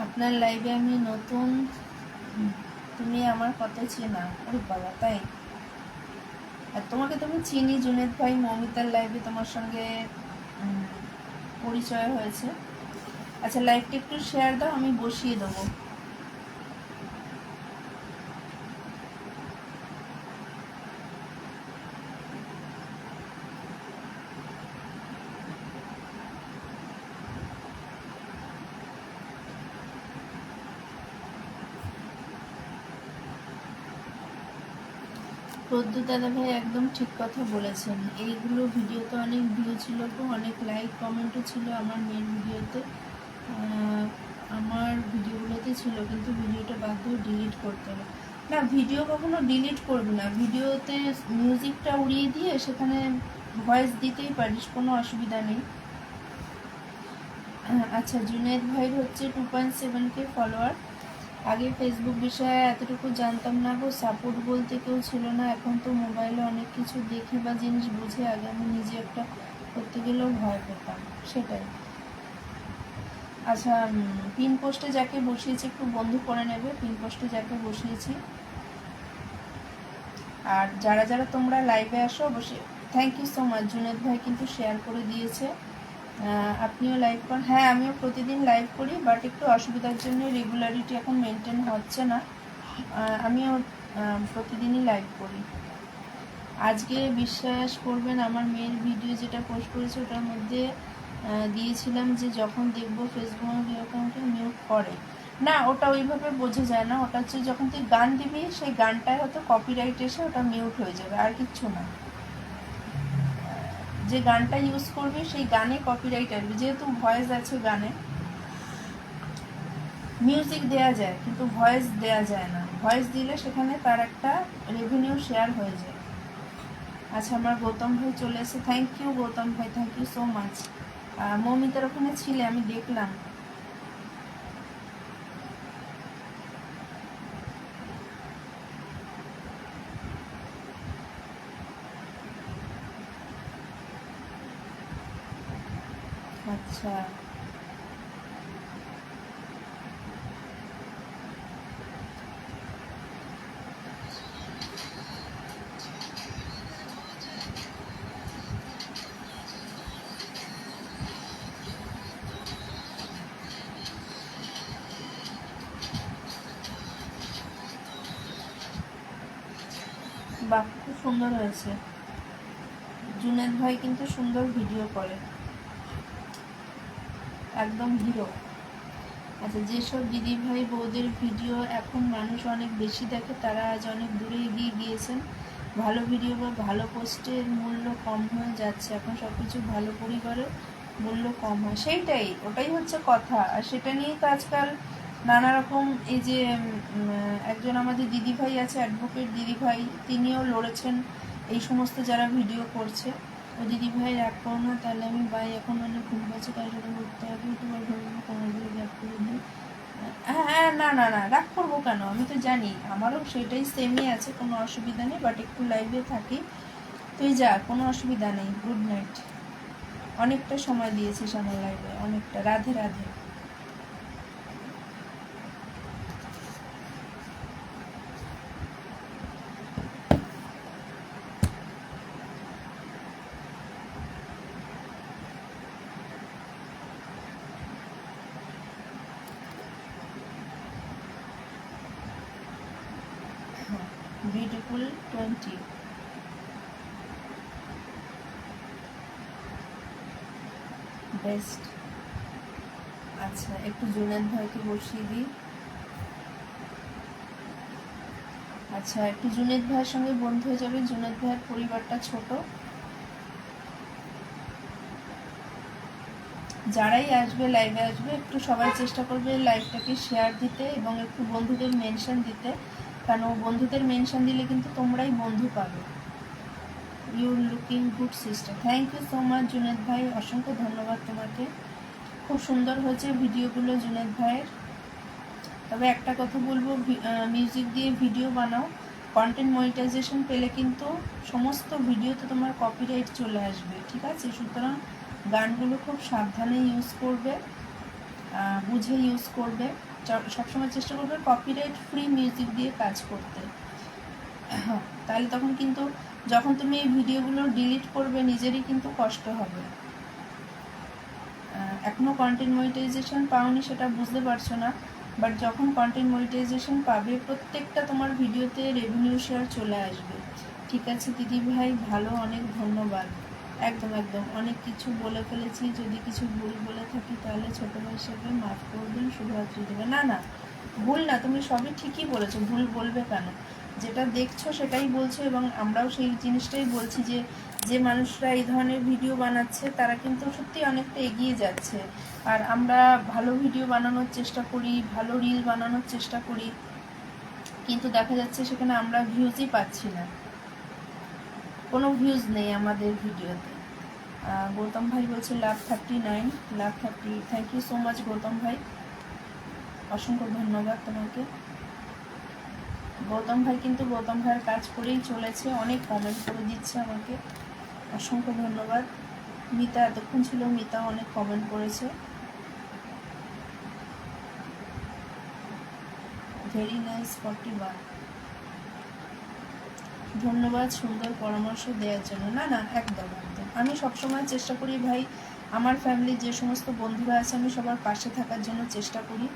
আপনার লাইভে আমি নতুন, তুমি আমার কত চেনা, ওরে বাবা তাই? আর তোমাকে তুমি চিনি জুনেদ ভাই, মৌমিতার লাইভে তোমার সঙ্গে পরিচয় হয়েছে। আচ্ছা, লাইভটা একটু শেয়ার দাও, আমি বসিয়ে দেবো। প্রদ্যুৎ দাদা ভাই একদম ঠিক কথা বলেছেন। এইগুলো ভিডিওতে অনেক ভিউ ছিল তো, অনেক লাইক কমেন্টও ছিল আমার মেয়ের ভিডিওতে, আমার ভিডিওগুলোতে ছিল, কিন্তু ভিডিওটা বাধ্য ডিলিট করতে হবে। না, ভিডিও কখনো ডিলিট করবি না, ভিডিওতে মিউজিকটা উড়িয়ে দিয়ে সেখানে ভয়েস দিতেই পারিস, কোনো অসুবিধা নেই। আচ্ছা, জুনেদ ভাইয়ের হচ্ছে 2.7K ফলোয়ার। আগে ফেসবুক বিষয়ে এতটুকু জানতাম না গো, সাপোর্ট বলতে কেউ ছিল না। এখন তো মোবাইলে অনেক কিছু দেখি বা জিনিস বুঝে, আগে আমি নিজে একটা করতে গেলেও ভয় পেতাম, সেটাই। আচ্ছা, পিন পোস্টে যাকে বসিয়েছি একটু বন্ধু করে নেবে, পিন পোস্টে যাকে বসিয়েছি। আর যারা যারা তোমরা লাইভে আসো অবশ্যই thank you so much. Junaid ভাই কিন্তু শেয়ার করে দিয়েছে, আপনিও লাইভ করেন। হ্যাঁ, আমিও প্রতিদিন লাইভ করি, বাট একটু অসুবিধার জন্য রেগুলারিটি এখন মেনটেন হচ্ছে না। আমিও প্রতিদিনই লাইভ করি। আজকে বিশ্বাস করবেন, আমার মেয়ের ভিডিও যেটা পোস্ট করেছে ওটার মধ্যে দিয়েছিলাম যে যখন দেখবো ফেসবুক অ্যাকাউন্টে মিউট করে না, ওটা ওইভাবে বোঝা যায় না। ওটা হচ্ছে যখন তুই গান দিবি সেই গানটায় হয়তো কপিরাইট এসে ওটা মিউট হয়ে যাবে, আর কিচ্ছু না। যে গানটা ইউজ করবি সেই গানে কপিরাইট আসবে, যেহেতু ভয়েস আছে গানে। মিউজিক দেয়া যায় কিন্তু ভয়েস দেয়া যায় না, ভয়েস দিলে সেখানে তার একটা রেভিনিউ শেয়ার হয়ে যায়। আচ্ছা, আমার গৌতম ভাই চলে এসে, থ্যাংক ইউ গৌতম ভাই, থ্যাংক ইউ সো মাচ। মৌমিতার ওখানে ছিলে, আমি দেখলাম। আচ্ছা, বাহ, খুব সুন্দর হয়েছে। জুনেদ ভাই কিন্তু সুন্দর ভিডিও করে, একদম হিরো। আচ্ছা, যেসব দিদি ভাই বৌদের ভিডিও এখন মানুষ অনেক বেশি দেখে, তারা আজ অনেক দূরে এগিয়ে গিয়েছেন। ভালো ভিডিও বা ভালো পোস্টের মূল্য কম হয়ে যাচ্ছে, এখন সব কিছু ভালো পরিবারের মূল্য কম হয়, সেইটাই, ওটাই হচ্ছে কথা। আর সেটা নিয়েই তো আজকাল নানা রকম, এই যে একজন আমাদের দিদিভাই আছে, অ্যাডভোকেট দিদিভাই, তিনিও লড়েছেন এই সমস্ত যারা ভিডিও করছে। ও দিদিভাই রাগ করো না, তাহলে আমি ভাই এখন অনেক ঘুম পাচ্ছে, কাল সকালে উঠতে হবে, তোমার ধরুন তোমার দিয়ে রাগ করে দিই। হ্যাঁ হ্যাঁ, না না না, রাগ করবো কেন, আমি তো জানি আমারও সেটাই সেমই আছে, কোনো অসুবিধা নেই, বাট একটু লাইভে থাকি। তুই যা, কোনো অসুবিধা নেই, গুড নাইট। অনেকটা সময় দিয়েছিস আমার লাইভে, অনেকটা। রাধে রাধে। Beautiful 20 best. আচ্ছা, একটু জুনেদ ভাইকে বসিয়ে দিই। আচ্ছা, একটু জুনেদ ভাইয়ের সঙ্গে বন্ধু হয়ে যাবে, জুনেদ ভাইয়ের পরিবারটা ছোট। যারাই আসবে লাইভে আসবে, একটু সবাই চেষ্টা করবে লাইভটাকে শেয়ার দিতে এবং একটু বন্ধুদের মেনশন দিতে, কারণ বন্ধুদের মেনশন দিলে কিন্তু তোমরাই বন্ধু পাবে। You looking good sister, thank you so much Junaid ভাই, অসংখ্য ধন্যবাদ তোমাকে। খুব সুন্দর হয়েছে ভিডিওগুলো জুনেদ ভাইয়ের। তবে একটা কথা বলবো, মিউজিক দিয়ে ভিডিও বানাও, কন্টেন্ট মনিটাইজেশন পেলে কিন্তু সমস্ত ভিডিওতে তোমার কপিরাইট চলে আসবে, ঠিক আছে? সুতরাং গানগুলো খুব সাবধানে ইউজ করবে, বুঝে ইউজ করবে, সবসময় চেষ্টা করবে কপিরাইট ফ্রি মিউজিক দিয়ে কাজ করতে। তাহলে তখন কিন্তু যখন তুমি এই ভিডিওগুলো ডিলিট করবে নিজেরই কিন্তু কষ্ট হবে। এখনও কন্টেন্ট মনিটাইজেশন পাওনি সেটা বুঝতে পারছো না, বাট যখন কন্টেন্ট মনিটাইজেশন পাবে প্রত্যেকটা তোমার ভিডিওতে রেভিনিউ শেয়ার চলে আসবে। ঠিক আছে দিদি ভাই, ভালো, অনেক ধন্যবাদ। একদম একদম, অনেক কিছু বলে ফেলেছি, যদি কিছু ভুল বলে থাকি তাহলে ছোটো ভাই হিসেবে মাফ করবেন, শুভরাত্রি দেবে। না না, ভুল না, তুমি সবই ঠিকই বলেছো, ভুল বলবে কেন? যেটা দেখছো সেটাই বলছো, এবং আমরাও সেই জিনিসটাই বলছি যে যে মানুষরা এই ধরনের ভিডিও বানাচ্ছে তারা কিন্তু সত্যি অনেকটা এগিয়ে যাচ্ছে। আর আমরা ভালো ভিডিও বানানোর চেষ্টা করি, ভালো রিল বানানোর চেষ্টা করি, কিন্তু দেখা যাচ্ছে সেখানে আমরা ভিউজই পাচ্ছি না, কোনো ভিউজ নেই আমাদের ভিডিওতে। গৌতম ভাই বলছে love 39, love 30। Thank you so much Gautam ভাই, অসংখ্য ধন্যবাদ তোমাকে। গৌতম ভাই কিন্তু গৌতম ভাইয়ের কাজ করেই চলেছে, অনেক কমেন্ট করে দিচ্ছে আমাকে, অসংখ্য ধন্যবাদ। মিতা এতক্ষণ ছিল, মিতা অনেক কমেন্ট করেছে, ভেরি নাইস 41। ধন্যবাদ সুন্দর পরামর্শ দেওয়ার জন্য। না না, একদম একদম, আমি সবসময় চেষ্টা করি ভাই আমার ফ্যামিলির যে সমস্ত বন্ধুরা আছে আমি সবার পাশে থাকার জন্য চেষ্টা করি।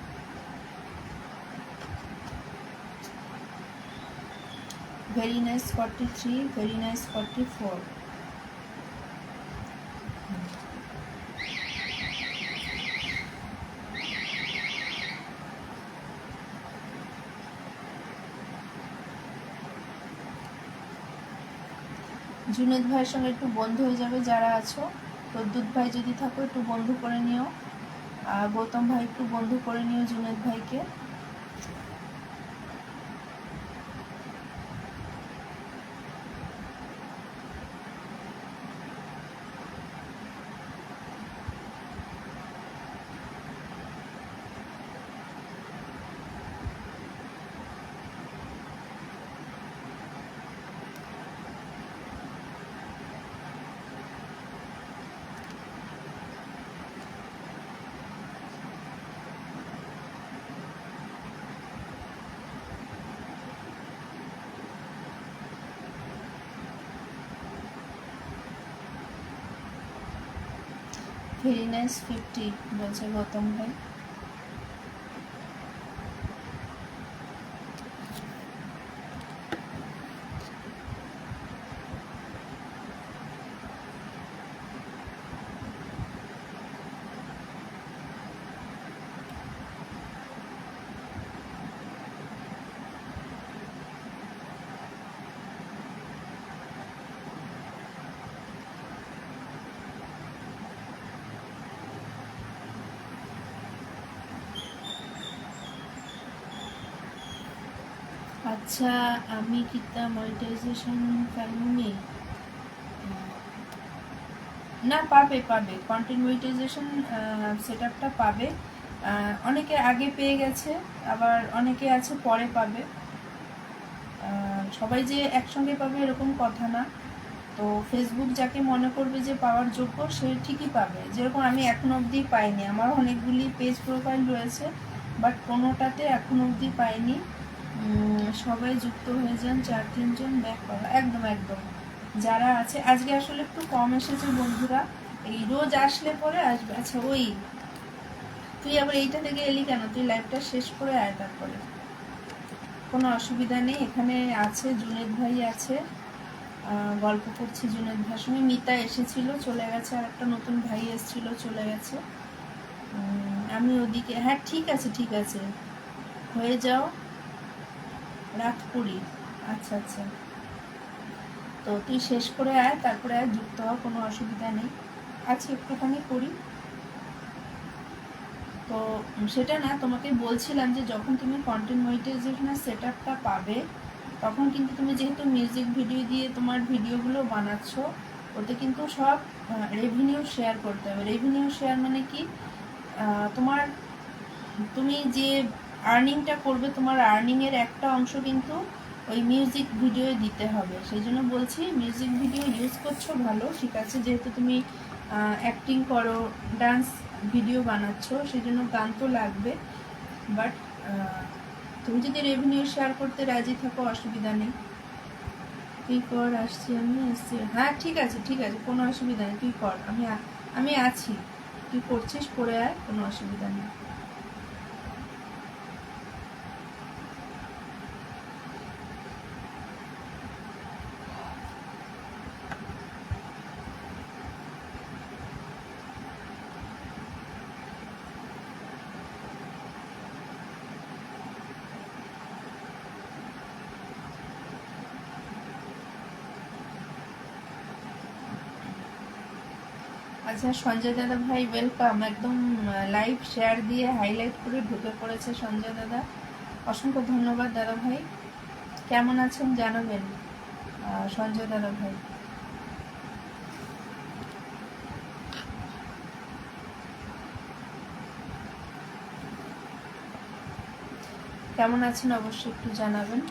Very nice 43, very nice 44। Juned ভাইয়ের সঙ্গে একটু বন্ধু হয়ে যাবে যারা আছো। প্রদ্যুৎ ভাই যদি থাকো একটু বন্ধু করে নিও, আর গৌতম ভাই একটু বন্ধু করে নিও জুনেদ ভাইকে। ভেরি নাইস 50 বলছে গৌতম ভাই। अच्छा আমি কিতা মনিটাইজেশন ফ্যামিলি না, পাবে পাবে, কন্টেন্ট মনিটাইজেশন সেটআপটা পাবে। অনেকে আগে পেয়ে গেছে, আবার অনেকে আছে পরে পাবে। সবাই যে একসঙ্গে পাবে এরকম কথা না। তো ফেসবুক যাকে মনে করবে যে পাওয়ার যোগ্য সে ঠিকই পাবে। যেরকম আমি এখন অবধি পাইনি, আমার অনেকগুলি পেজ প্রোফাইল রয়েছে বাট কোনোটাতে এখন অবধি পাইনি। সবাই যুক্ত হয়ে যান, 4-3 জন ব্যাক করা, একদম একদম। যারা আছে আজকে আসলে একটু কম এসেছে বন্ধুরা, এই রোজ আসলে পরে আসবে। আচ্ছা ওই তুই আবার এইটা থেকে এলি কেন? তুই লাইভটা শেষ করে আয় তারপরে, কোনো অসুবিধা নেই। এখানে আছে জুনেদ ভাই আছে, গল্প করছি জুনেদ ভাইয়ের সঙ্গে। মিতা এসেছিল চলে গেছে, আর একটা নতুন ভাই এসেছিল চলে গেছে। আমি ওদিকে, হ্যাঁ ঠিক আছে ঠিক আছে, হয়ে যাও, রাত 20। আচ্ছা আচ্ছা, তো তুই শেষ করে আয় তারপরে আর যুক্ত হওয়ার কোনো অসুবিধা নেই। আচ্ছা একটুখানি করি তো, সেটা না, তোমাকে বলছিলাম যে যখন তুমি কন্টেন্ট মনিটাইজেশনের সেটআপটা পাবে তখন কিন্তু তুমি যেহেতু মিউজিক ভিডিও দিয়ে তোমার ভিডিওগুলো বানাচ্ছ, ওতে কিন্তু সব রেভিনিউ শেয়ার করতে হবে। রেভিনিউ শেয়ার মানে কি, তোমার তুমি যে আর্নিংটা করবে তোমার আর্নিংয়ের একটা অংশ কিন্তু ওই মিউজিক ভিডিওয়ে দিতে হবে। সেই জন্য বলছি মিউজিক ভিডিও ইউজ করছো ভালো, ঠিক আছে, যেহেতু তুমি অ্যাক্টিং করো, ডান্স ভিডিও বানাচ্ছ, সেই জন্য গান তো লাগবে। বাট তুমি যদি রেভিনিউ শেয়ার করতে রাজি থাকো অসুবিধা নেই। তুই কর, আসছি আমি, এসছি, হ্যাঁ ঠিক আছে ঠিক আছে, কোনো অসুবিধা নেই, তুই কর, আমি আছি, তুই করছিস করে আয়, কোনো অসুবিধা নেই। আচ্ছা সঞ্জয় দাদা ভাই ওয়েলকাম, একদম লাইভ শেয়ার দিয়ে হাইলাইট করে ঢুকে পড়েছে সঞ্জয় দাদা, অসংখ্য ধন্যবাদ দাদা ভাই। কেমন আছেন জানাবেন সঞ্জয় দাদা ভাই। কেমন আছেন অবশ্যই একটু জানাবেন।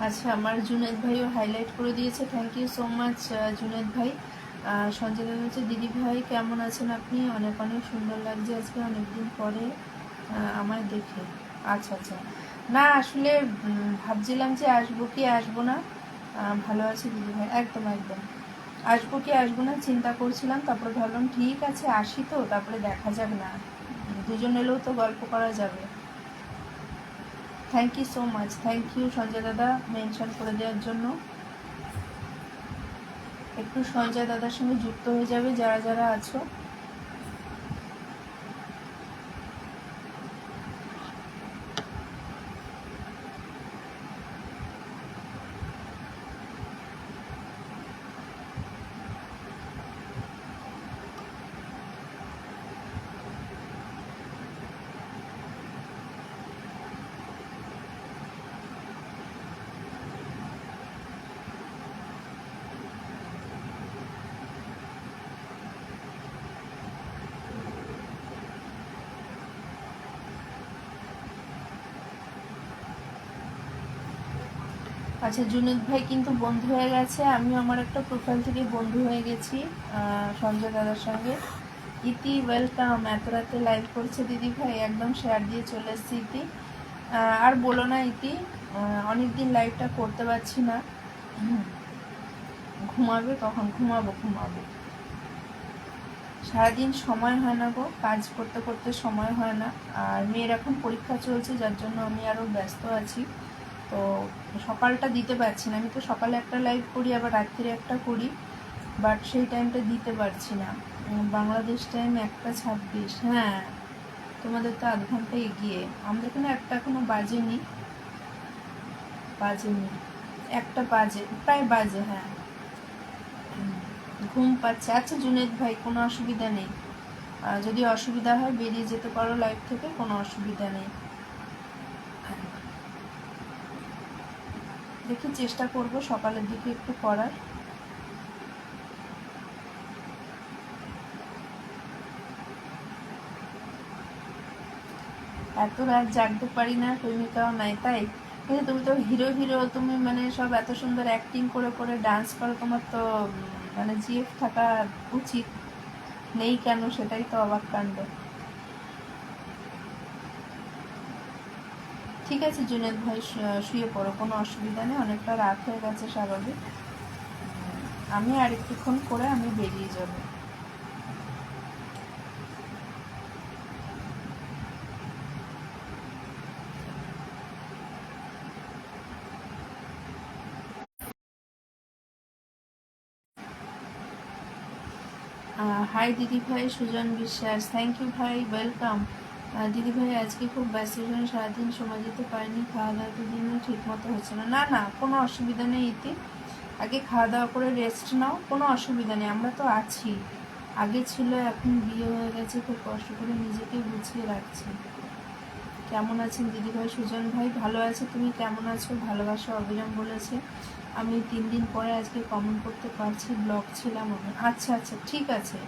আচ্ছা আমার জুনেদ ভাইও হাইলাইট করে দিয়েছে, thank you so much Junaid ভাই। সঞ্জয় দাদা হচ্ছে দিদি ভাই কেমন আছেন আপনি, অনেক অনেক সুন্দর লাগছে আজকে অনেকদিন পরে আমায় দেখে। আচ্ছা আচ্ছা, না আসলে ভাবছিলাম যে আসবো কি আসবো না। ভালো আছে দিদি ভাই, একদম একদম আসবো কি আসবো না চিন্তা করছিলাম, তারপরে ভাবলাম ঠিক আছে আসি, তো তারপরে দেখা যাবে না, দুজন এলেও তো গল্প করা যাবে। Thank you so much, thank you Sanjay দাদা মেনশন করে দেওয়ার জন্য। একটু সঞ্জয় দাদার সঙ্গে যুক্ত হয়ে যাবে যারা যারা আছো। আচ্ছা জুনেদ ভাই কিন্তু বন্ধু হয়ে গেছে, আমিও আমার একটা প্রোফাইল থেকে বন্ধু হয়ে গেছি সঞ্জয় দাদার সঙ্গে। ইতি ওয়েলকাম, এত রাতে লাইভ করছে দিদি ভাই, একদম শেয়ার দিয়ে চলে এসছি ইতি। আর বলো না ইতি, অনেকদিন লাইভটা করতে পারছি না, ঘুমাবে কখন, ঘুমাবো ঘুমাবো, সারাদিন সময় হয় না গো, কাজ করতে করতে সময় হয় না, আর মেয়ের এখন পরীক্ষা চলছে যার জন্য আমি আরও ব্যস্ত আছি, তো সকালটা দিতে পারছি না। আমি তো সকালে একটা লাইভ করি আবার রাত্রিরে একটা করি, বাট সেই টাইমটা দিতে পারছি না। বাংলাদেশ টাইম 1:26, হ্যাঁ তোমাদের তো আধ ঘন্টা এগিয়ে, আমাদের এখানে একটা এখনো বাজেনি, বাজেনি, একটা বাজে প্রায় বাজে, হ্যাঁ ঘুম পাচ্ছে। আচ্ছা জুনেদ ভাই কোনো অসুবিধা নেই, যদি অসুবিধা হয় বেরিয়ে যেতে পারো লাইভ থেকে, কোনো অসুবিধা নেই। দেখি চেষ্টা করব সকালের দিকে একটু করার। এত রাত জাগতে পারি না, প্রেমিকাও নাই তাই, কিন্তু তুমি তো হিরো হিরো, তুমি মানে সব এত সুন্দর অ্যাক্টিং করে করে ডান্স করো, তোমার তো মানে জিএফ থাকা উচিত, নেই কেন সেটাই তো অবাক কাণ্ড। ঠিক আছে জুনেদ ভাই শুয়ে পড়ো, কোনো অসুবিধা নেই, অনেকটা রাত হয়ে গেছে স্বাভাবিক, আমি আর একটুক্ষণ করে আমি বেরিয়ে যাব। হাই দিদি ভাই সুজন বিশ্বাস, থ্যাংক ইউ ভাই, ওয়েলকাম। দিদি ভাই আজকে খুব ব্যস্ত ছিলেন, সারাদিন সময় দিতে পারিনি, খাওয়া দাওয়া তো দিনও ঠিক মতো হচ্ছে না। না না কোনো অসুবিধা নেই ইতি, আগে খাওয়া দাওয়া করে রেস্ট নাও, কোনো অসুবিধা নেই, আমরা তো আছি। আগে ছিল এখন বিয়ে হয়ে গেছে, খুব কষ্ট করে নিজেকে গুছিয়ে রাখছি। কেমন আছেন দিদি ভাই সুজন ভাই, ভালো আছে, তুমি কেমন আছো, ভালোবাসা অবিরাম বলেছে। আমি 3 দিন পরে আজকে কমেন্ট করতে পারছি, ব্লগ ছিলাম আমি। আচ্ছা আচ্ছা ঠিক আছে।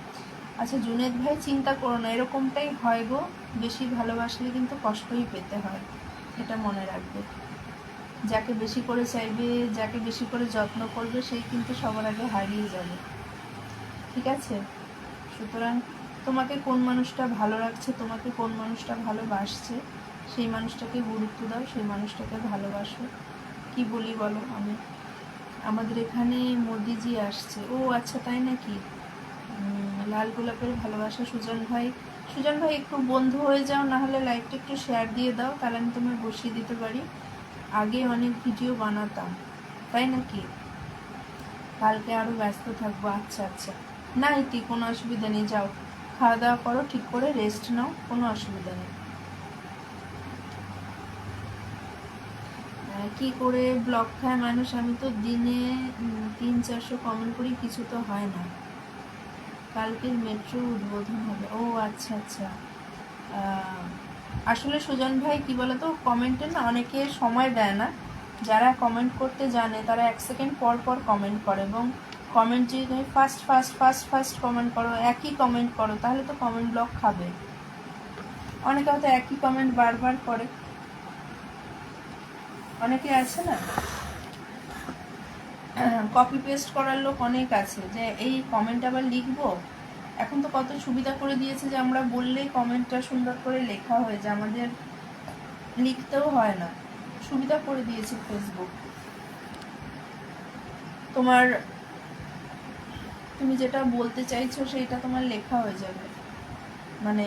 আচ্ছা জুনেদ ভাই চিন্তা করো না, এরকমটাই হয় গো, বেশি ভালোবাসলে কিন্তু কষ্টই পেতে হয়, এটা মনে রাখবে। যাকে বেশি করে চাইবে, যাকে বেশি করে যত্ন করবে, সেই কিন্তু সবার আগে হারিয়ে যাবে, ঠিক আছে? সুতরাং তোমাকে কোন মানুষটা ভালো রাখছে, তোমাকে কোন মানুষটা ভালোবাসছে, সেই মানুষটাকে গুরুত্ব দাও, সেই মানুষটাকে ভালোবাসো। কি বলি বলো, আমাদের এখানে মোদিজি আসছে, ও আচ্ছা তাই নাকি, লাল গোলাপের ভালোবাসা সুজন ভাই। সুজন ভাই একটু বন্ধু হয়ে যাও, না হলে লাইভটা একটু শেয়ার দিয়ে দাও, তাহলে আমি তোমায় বসিয়ে দিতে পারি। আগে অনেক ভিডিও বানাতাম, তাই নাকি? কালকে আরও ব্যস্ত থাকবো। আচ্ছা আচ্ছা, না ইতি কোনো অসুবিধা নেই, যাও খাওয়া দাওয়া করো, ঠিক করে রেস্ট নাও, কোনো অসুবিধা নেই। কি করে ব্লগ খায় মানুষ? আমি তো দিনে 300-400 কমেন্ট করি, কিছু তো হয় না। কালকের মেট্রো উদ্বোধন হবে, ও আচ্ছা আচ্ছা। আসলে সুজন ভাই কি বলতো, কমেন্টে না অনেকে সময় দেয় না। যারা কমেন্ট করতে জানে তারা 1 সেকেন্ড পর পর কমেন্ট করে, এবং কমেন্ট যদি তুমি first first first first comment করো, একই কমেন্ট করো, তাহলে তো কমেন্ট ব্লক খাবে। অনেকে হয়তো একই কমেন্ট বারবার করে, অনেকে আছে না কপি পেস্ট করার লোক অনেক আছে, যে এই কমেন্ট আবার লিখবো। এখন তো কত সুবিধা করে দিয়েছে যে আমরা বললেই কমেন্টটা সুন্দর করে লেখা হয়ে যায়, আমাদের লিখতেও হয় না, সুবিধা করে দিয়েছে ফেসবুক। তুমি যেটা বলতে চাইছো সেটা তোমার লেখা হয়ে যাবে, মানে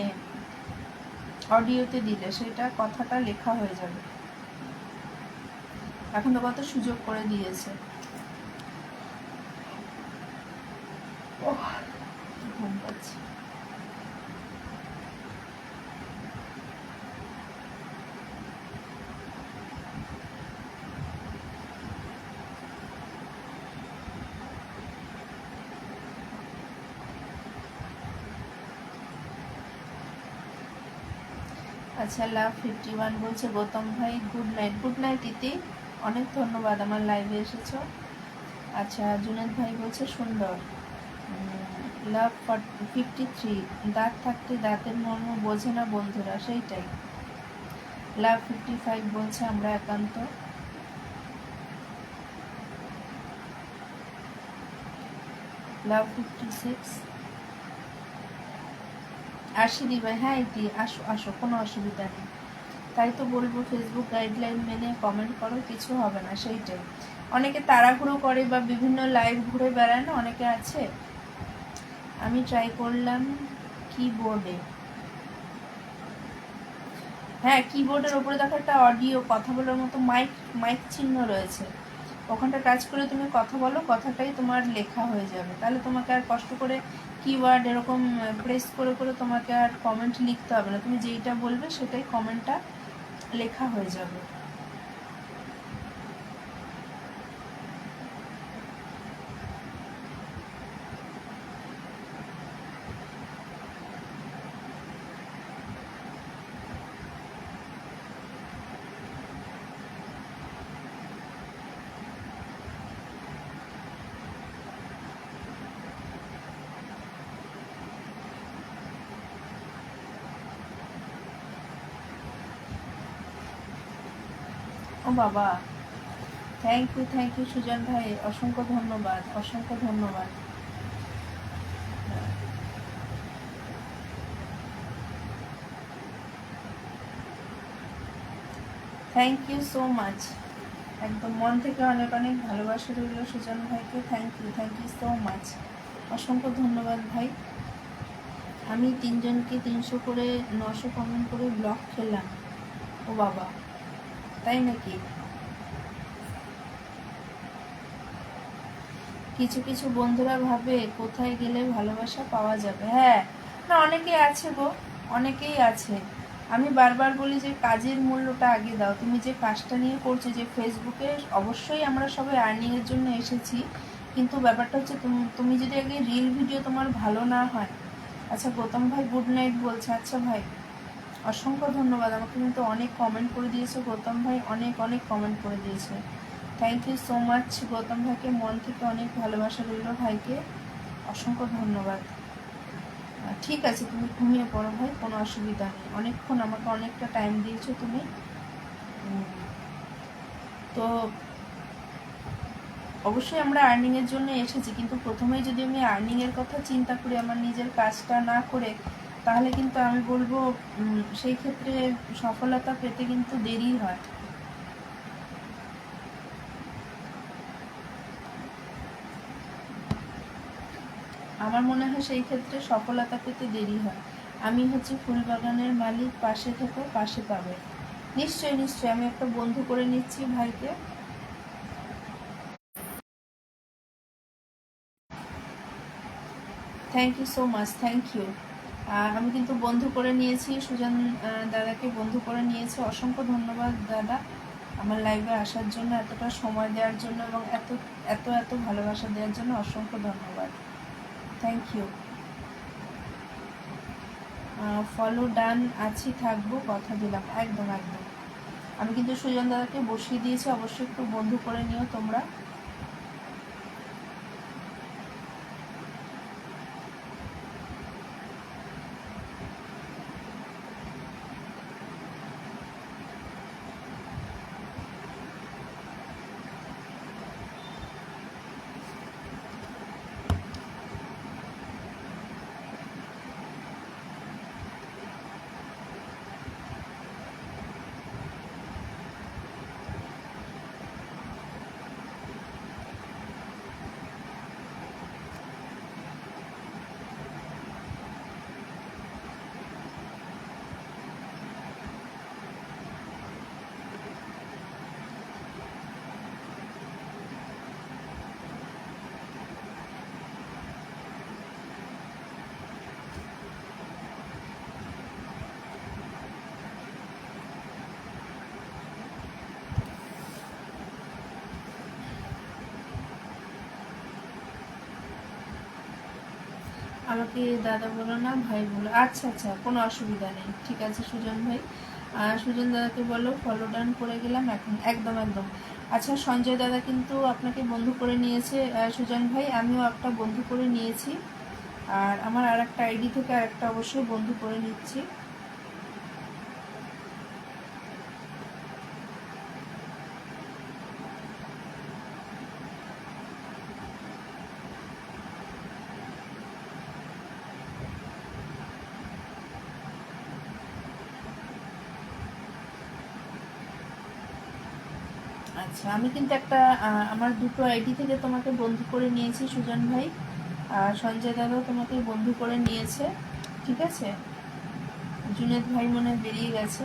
অডিওতে দিলে সেটা কথাটা লেখা হয়ে যাবে। এখন তো কত সুযোগ করে দিয়েছে। ঘুম পাচ্ছে। আচ্ছা, লাভ 51 বলছে গৌতম ভাই গুড নাইট। গুড নাইট ইতি, অনেক ধন্যবাদ আমার লাইভে এসেছো। আচ্ছা, জুনেদ ভাই বলছে সুন্দর। লাভ 53, দাঁত থাকতে দাঁতের মর্ম বোঝে না বন্ধুরা, সেইটাই। লাভ 55 বলছে আমরা একান্ত। লাভ 56 আসি দি ভাই, হ্যাঁ ইতি আসো আসো, কোনো অসুবিধা নেই। তাই তো বলবো ফেসবুক গাইডলাইন মেনে কমেন্ট করো, কিছু হবে না, সেইটাই। অনেকে তাড়াহুড়ো করে বা বিভিন্ন লাইভ ঘুরে বেড়ায় না, অনেকে আছে। আমি ট্রাই করলাম কিবোর্ডে, হ্যাঁ কিবোর্ডের ওপরে দেখো একটা অডিও কথা বলার মতো মাইক মাইক চিহ্ন রয়েছে, ওখানটা টাচ করে তুমি কথা বলো, কথাটাই তোমার লেখা হয়ে যাবে। তাহলে তোমাকে আর কষ্ট করে কিওয়ার্ড এরকম প্রেস করে করে তোমাকে আর কমেন্ট লিখতে হবে না, তুমি যেইটা বলবে সেটাই কমেন্টটা লেখা হয়ে যাবে। ও বাবা, থ্যাংক ইউ সুজন ভাই, অসংখ্য ধন্যবাদ, অসংখ্য ধন্যবাদ। থ্যাংক ইউ সো মাচ, একদম মন থেকে অনেক অনেক ভালোবাসা রইল সুজন ভাইকে। থ্যাংক ইউ সো মাচ, অসংখ্য ধন্যবাদ ভাই। আমি 3জনকে 300 করে 900 কমেন্ট করে ব্লক খেলাম। ও বাবা, তাই নাকি? কিছু কিছু বন্ধুরা ভাবে কোথায় গেলে ভালোবাসা পাওয়া যাবে। হ্যাঁ, না অনেকেই আছে গো, অনেকেই আছে। আমি বারবার বলি যে কাজের মূল্যটা আগে দাও। তুমি যে কাজটা নিয়ে করছো, যে ফেসবুকে অবশ্যই আমরা সবাই আর্নিংয়ের জন্য এসেছি, কিন্তু ব্যাপারটা হচ্ছে তুমি যদি আগে রিল ভিডিও তোমার ভালো না হয়। আচ্ছা, গৌতম ভাই গুড নাইট বলছে। আচ্ছা ভাই, অসংখ্য ধন্যবাদ, আমাকে কিন্তু অনেক কমেন্ট করে দিয়েছে গৌতম ভাই, অনেক অনেক কমেন্ট করে দিয়েছে। Thank you so much Gautam ভাইকে, মন থেকে অনেক ভালোবাসা রইল ভাইকে, অসংখ্য ধন্যবাদ। ঠিক আছে, তুমি ঘুমিয়ে পড়ো ভাই, কোনো অসুবিধা নেই, অনেকক্ষণ আমাকে অনেকটা টাইম দিয়েছো তুমি। তো অবশ্যই আমরা আর্নিংয়ের জন্য এসেছি, কিন্তু প্রথমেই যদি আমি আর্নিংয়ের কথা চিন্তা করি, আমার নিজের কাজটা না করে, তাহলে কিন্তু আমি বলবো সেই ক্ষেত্রে সফলতা পেতে কিন্তু দেরি হয়। আমার মনে হয় সেই ক্ষেত্রে সফলতা পেতে দেরি হয়। আমি হচ্ছে ফুলবাগানের মালিক, পাশে থেকো, পাশে পাবে। নিশ্চয়ই নিশ্চয়ই, আমি একটা বন্ধু করে নিচ্ছি ভাইকে। Thank you so much, thank you. আমি কিন্তু বন্ধু করে নিয়েছি সুজন দাদাকে, বন্ধু করে নিয়েছি। অসংখ্য ধন্যবাদ দাদা আমার লাইভে আসার জন্য, এতটা সময় দেওয়ার জন্য এবং এত এত এত ভালোবাসা দেওয়ার জন্য অসংখ্য ধন্যবাদ। Thank you. ফলো ডান, আছি, থাকবো, কথা দিলাম। একদম একদম, আমি কিন্তু সুজন দাদাকে বসিয়ে দিয়েছি, অবশ্যই একটু বন্ধু করে নিও তোমরা। আমাকে দাদা বলো না, ভাই বলো। আচ্ছা আচ্ছা, কোনো অসুবিধা নেই, ঠিক আছে সুজন ভাই। সুজন দাদাকে বলো ফলো ডান করে গেলাম এখন। একদম একদম। আচ্ছা, সঞ্জয় দাদা কিন্তু আপনাকে বন্ধু করে নিয়েছে সুজন ভাই, আমিও একটা বন্ধু করে নিয়েছি। আর আমার আর একটা আইডি থেকে আর একটা অবশ্যই বন্ধু করে নিচ্ছি। আচ্ছা, আমি কিন্তু একটা আমার দুটো আইডি থেকে তোমাকে বন্ধু করে নিয়েছি সুজন ভাই। আর সঞ্জয় দাদাও তোমাকে বন্ধু করে নিয়েছে, ঠিক আছে। জুনেদ ভাই মনে হয় বেরিয়ে গেছে।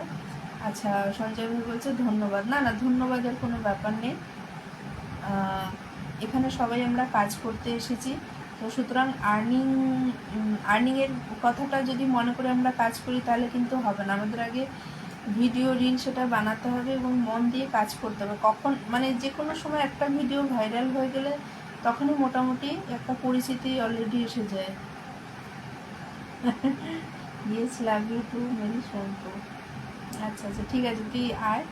আচ্ছা, সঞ্জয় ভাই বলছে ধন্যবাদ। না না, ধন্যবাদের কোনো ব্যাপার নেই। এখানে সবাই আমরা কাজ করতে এসেছি, তো সুতরাং আর্নিংয়ের কথাটা যদি মনে করে আমরা কাজ করি তাহলে কিন্তু হবে না। আমাদের আগে ভিডিও রিল সেটা বানাতে হবে এবং মন দিয়ে কাজ করতে হবে। কখন মানে যে কোনো সময় একটা ভিডিও ভাইরাল হয়ে গেলে তখনই মোটামুটি একটা পরিচিতি অলরেডি এসে যায়। ইয়েস, লাভ ইউ টু মেরি সন্তু। আচ্ছা আচ্ছা, ঠিক আছে, তুই আয়।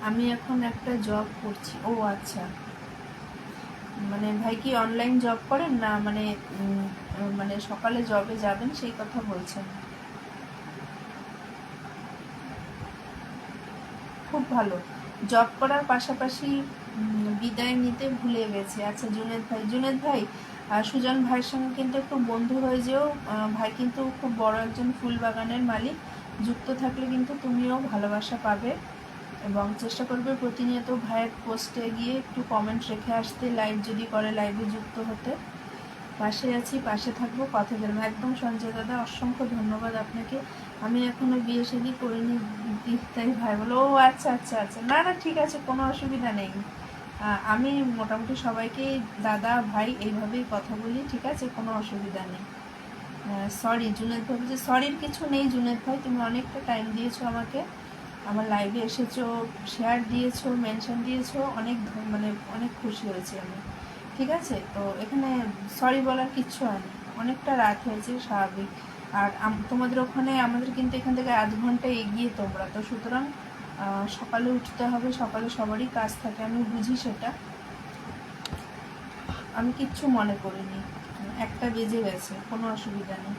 আমি এখন একটা জব করছি। ও আচ্ছা, মানে ভাই কি অনলাইন জব করেন না, মানে মানে সকালে জবে যাবেন সেই কথা বলছেন? খুব ভালো, জব করার পাশাপাশি বিদায় নিতে ভুলে গেছে। আচ্ছা জুনেদ ভাই, জুনেদ ভাই সুজন ভাইয়ের সঙ্গে কিন্তু একটু বন্ধু হয়ে যেও। ভাই কিন্তু খুব বড় একজন ফুল বাগানের মালিক, যুক্ত থাকলে কিন্তু তুমিও ভালোবাসা পাবে। এবং চেষ্টা করবে প্রতিনিয়ত ভাইয়ের পোস্টে গিয়ে একটু কমেন্ট রেখে আসতে, লাইভ যদি করে লাইভে যুক্ত হতে। পাশে আছি, পাশে থাকবো, কথা বলবো। একদম সঞ্জয় দাদা, অসংখ্য ধন্যবাদ আপনাকে। আমি এখনো বিয়ে শাদী করিনি, তাই ভাই বলো। ও আচ্ছা আচ্ছা আচ্ছা, না না, ঠিক আছে, কোনো অসুবিধা নেই। আমি মোটামুটি সবাইকেই দাদা ভাই এইভাবেই কথা বলি, ঠিক আছে, কোনো অসুবিধা নেই। সরি জুনেদ ভাই বলছে, সরির কিছু নেই জুনেদ ভাই, তুমি অনেকটা টাইম দিয়েছো আমাকে, আমার লাইভে এসেছো, শেয়ার দিয়েছো, মেনশন দিয়েছো, অনেক মানে অনেক খুশি হয়েছি আমি, ঠিক আছে। তো এখানে সরি বলার কিচ্ছু হয়নি, অনেকটা রাত হয়েছে, স্বাভাবিক। আর তোমাদের ওখানে আমাদের কিন্তু এখান থেকে আধ ঘন্টা এগিয়ে তোমরা, তো সুতরাং সকালে উঠতে হবে, সকালে সবারই কাজ থাকে, আমি বুঝি সেটা। আমি কিচ্ছু মনে করিনি, একটা বেজে গেছে, কোনো অসুবিধা নেই।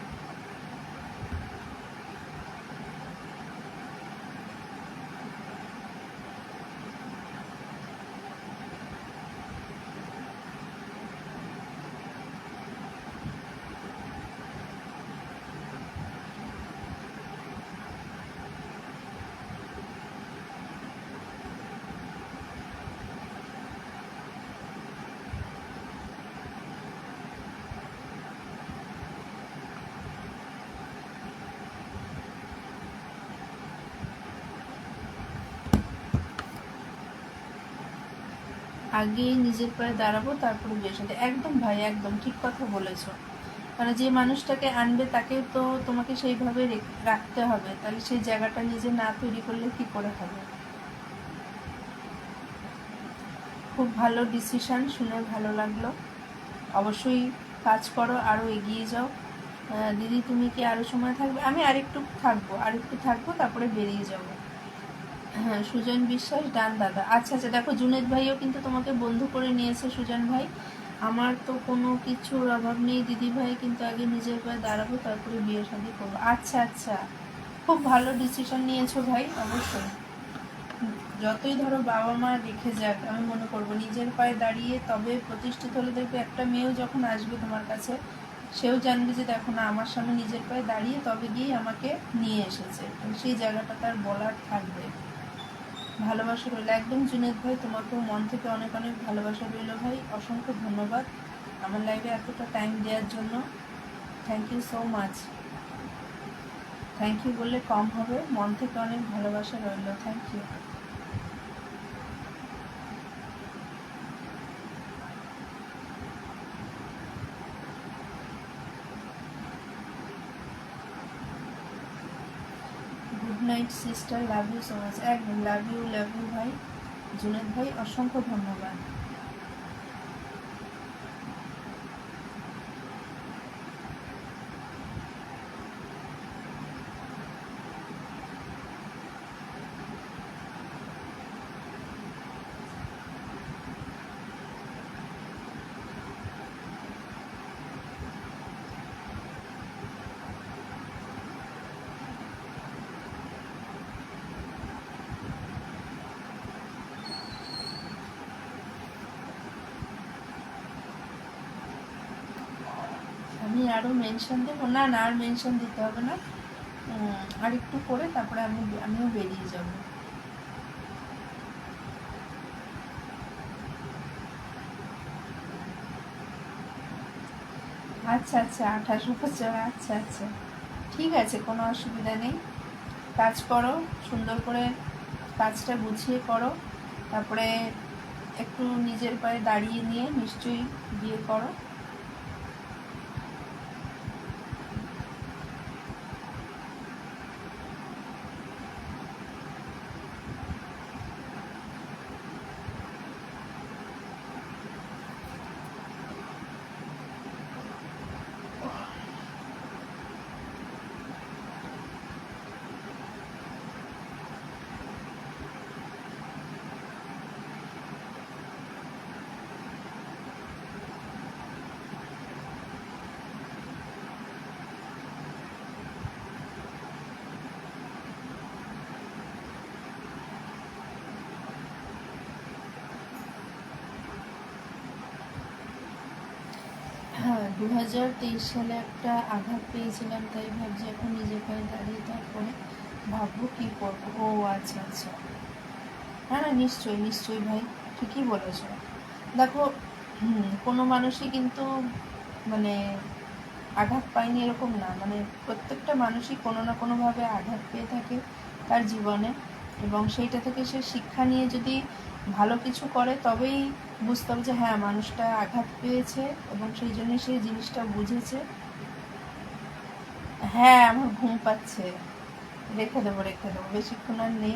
আগে নিজের পায়ে দাঁড়াবো, তারপরে বিয়ের সাথে। একদম ভাই, একদম ঠিক কথা বলেছো। মানে যে মানুষটাকে আনবে তাকে তো তোমাকে সেইভাবে রাখতে হবে, তাহলে সেই জায়গাটা নিজে না তৈরি করলে কি করে হবে। খুব ভালো ডিসিশন, শুনে ভালো লাগলো। অবশ্যই কাজ করো, আরও এগিয়ে যাও। দিদি তুমি কি আরও সময় থাকবে? আমি আরেকটু থাকবো, তারপরে বেরিয়ে যাব। হ্যাঁ, সুজন বিশ্বাস, ডান দাদা। আচ্ছা আচ্ছা, দেখো জুনেদ ভাইও কিন্তু তোমাকে বন্ধু করে নিয়েছে সুজন ভাই। আমার তো কোনো কিছুর অভাব নেই দিদি ভাই, কিন্তু আগে নিজের পায়ে দাঁড়াবো, তারপরে বিয়ে শাদী করবো। আচ্ছা আচ্ছা, খুব ভালো ডিসিশন নিয়েছো ভাই। অবশ্যই যতই ধরো বাবা মা রেখে যাক, আমি মনে করবো নিজের পায়ে দাঁড়িয়ে তবে প্রতিষ্ঠিত হলে দেখবে একটা মেয়েও যখন আসবে তোমার কাছে, সেও জানবে যে দেখো না, আমার সামনে নিজের পায়ে দাঁড়িয়ে তবে গিয়েই আমাকে নিয়ে এসেছে, সেই জায়গাটা তার বলার থাকবে। ভালোবাসা রইল একদম জুনেদ ভাই, তোমাকেও মন থেকে অনেক অনেক ভালোবাসা রইল ভাই। অসংখ্য ধন্যবাদ আমার লাইভে এতটা টাইম দেওয়ার জন্য। Thank you so much. Thank you বললে কম হবে, মন থেকে অনেক ভালোবাসা রইল। Thank you. Good night sister, love you so much. একদম লাভ ইউ ভাই জুনেদ ভাই, অসংখ্য ধন্যবাদ। আমি আরও মেনশন দেবো? না না, আর মেনশন দিতে হবে না। আর একটু করে তারপরে আমিও বেরিয়ে যাব। আচ্ছা আচ্ছা, 28 বছর। আচ্ছা আচ্ছা, ঠিক আছে, কোনো অসুবিধা নেই। কাজ করো সুন্দর করে, কাজটা গুছিয়ে করো, তারপরে একটু নিজের পায়ে দাঁড়িয়ে নিয়ে নিশ্চয়ই বিয়ে করো। হ্যাঁ, 2023 সালে একটা আঘাত পেয়েছিলাম, তাই ভাবছি এখন নিজের পায়ে দাঁড়িয়ে তারপরে ভাববো কী করবো। ও আচ্ছা আচ্ছা, হ্যাঁ না, নিশ্চয়ই নিশ্চয়ই ভাই, ঠিকই বলেছো। দেখো, কোনো মানুষই কিন্তু মানে আঘাত পায়নি এরকম না, মানে প্রত্যেকটা মানুষই কোনো না কোনোভাবে আঘাত পেয়ে থাকে তার জীবনে, এবং সেইটা থেকে সে শিক্ষা নিয়ে যদি ভালো কিছু করে তবেই বুঝতে হবে যে হ্যাঁ, মানুষটা আঘাত পেয়েছে এবং সেই জন্যই সেই জিনিসটা বুঝেছে। হ্যাঁ, আমার ঘুম পাচ্ছে, রেখে দেবো, বেশিক্ষণ আর নেই।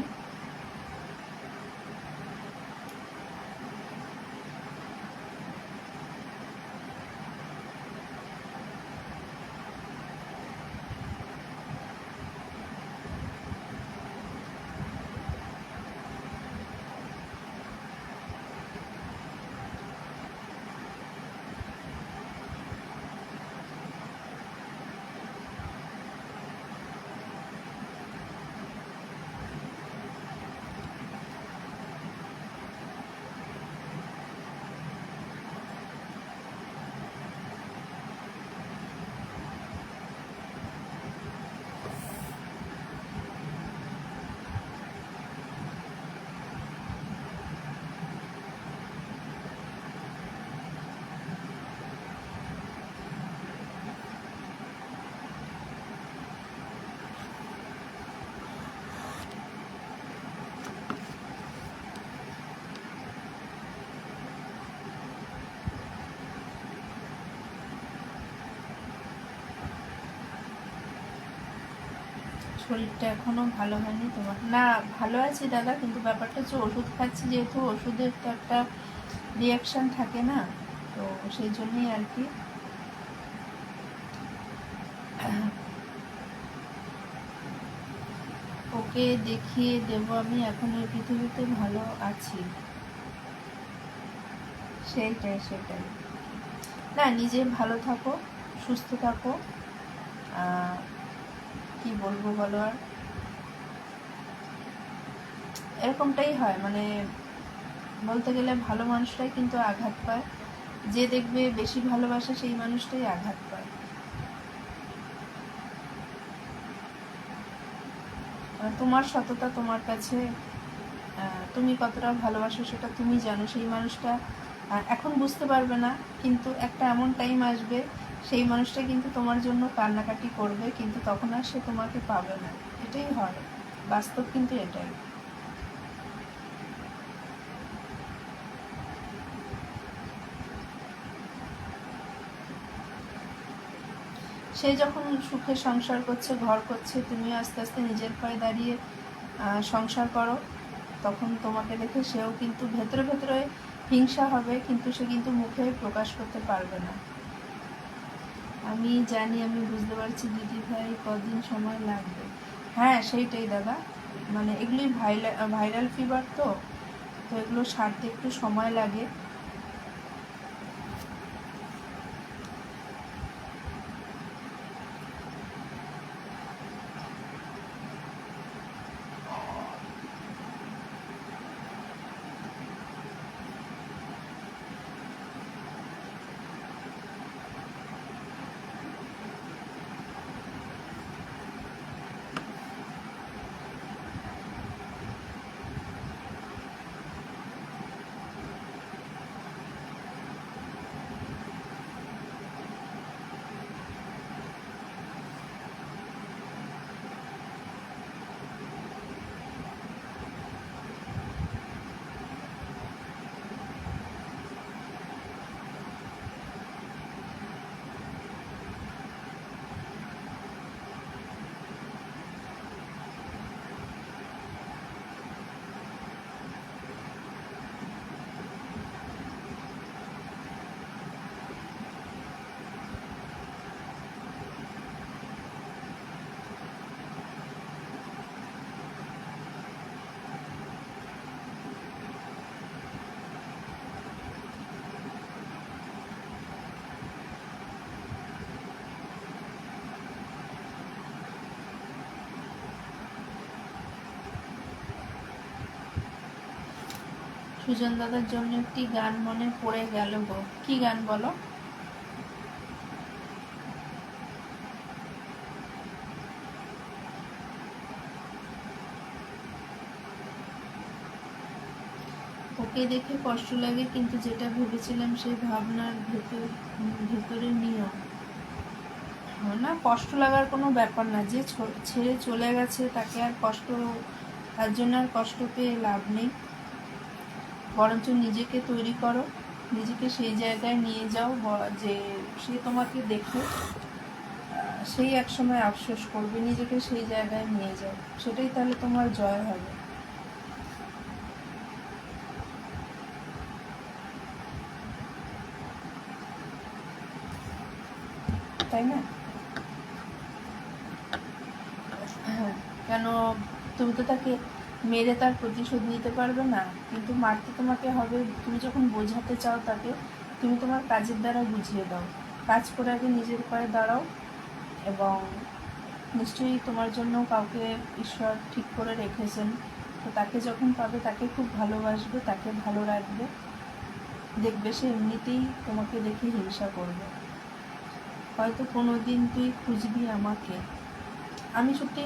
শরীরটা এখনো ভালো হয়নি তোমার? না, ভালো আছি দাদা, কিন্তু ব্যাপারটা হচ্ছে ওষুধ খাচ্ছি, যেহেতু ওষুধের তো একটা রিয়াকশান থাকে না, তো সেই জন্যই আর কি। ওকে দেখিয়ে দেবো আমি, এখন এই পৃথিবীতে ভালো আছি। সেটাই না, নিজে ভালো থাকো, সুস্থ থাকো। কি বলবো বলো আর, এরকমটাই হয়, মানে বলতে গেলে ভালো মানুষটাই কিন্তু আঘাত পায়, যে দেখবে বেশি ভালোবাসে সেই মানুষটাই আঘাত পায়। তোমার সততা তোমার কাছে, তুমি কতটা ভালোবাসো সেটা তুমি জানো। সেই মানুষটা এখন বুঝতে পারবে না, কিন্তু একটা এমন টাইম আসবে সেই মানুষটা কিন্তু তোমার জন্য কান্নাকাটি করবে, কিন্তু তখন আর সে তোমাকে পাবে না। এটাই হয়, বাস্তব কিন্তু এটাই। সে যখন সুখে সংসার করছে, ঘর করছে, তুমিও আস্তে আস্তে নিজের পায়ে দাঁড়িয়ে সংসার করো, তখন তোমাকে দেখে সেও কিন্তু ভেতরে ভেতরে হিংসা হবে, কিন্তু সে কিন্তু মুখে প্রকাশ করতে পারবে না। আমি জানি, আমি বুঝতে পারছি দিদি ভাই, কদিন সময় লাগবে। হ্যাঁ সেইটাই দাদা, মানে এগুলোই ভাইরাল ফিভার, তো তো এগুলো সারতে একটু সময় লাগে। সুজন দাদার জন্য একটি গান মনে পড়ে গেল গো। কি গান বলো? ওকে দেখে কষ্ট লাগে, কিন্তু যেটা ভেবেছিলাম সেই ভাবনার ভেতরে নিও না। কষ্ট লাগার কোনো ব্যাপার না, যে ছেড়ে চলে গেছে তাকে আর কষ্ট, তার জন্য আর কষ্ট পেয়ে লাভ নেই। বরঞ্চ নিজেকে তৈরি করো, নিজেকে সেই জায়গায় নিয়ে যাও যে সে তোমাকে দেখে সেই একসময় আফসোস করবে। নিজেকে সেই জায়গায় নিয়ে যাও, সেটাই তাহলে তোমার জয় হবে, তাই না? কেন, তুমি তো তাকে মেরে তার প্রতিশোধ নিতে পারবে না, কিন্তু মারতে তোমাকে হবে। তুমি যখন বোঝাতে চাও তাকে, তুমি তোমার কাজের দ্বারা বুঝিয়ে দাও। কাজ করে আগে নিজের পায়ে দাঁড়াও, এবং নিশ্চয়ই তোমার জন্য কাউকে ঈশ্বর ঠিক করে রেখেছেন, তো তাকে যখন পাবে তাকে খুব ভালোবাসবে, তাকে ভালো রাখবে, দেখবে সে এমনিতেই তোমাকে দেখে হিংসা করবে। হয়তো কোনো দিন তুই খুঁজবি আমাকে। আমি সত্যি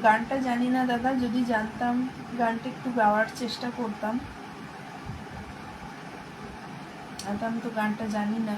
গানটা জানি না দাদা, যদি জানতাম গানটা একটু গাওয়ার চেষ্টা করতাম, আমি তো গানটা জানি না।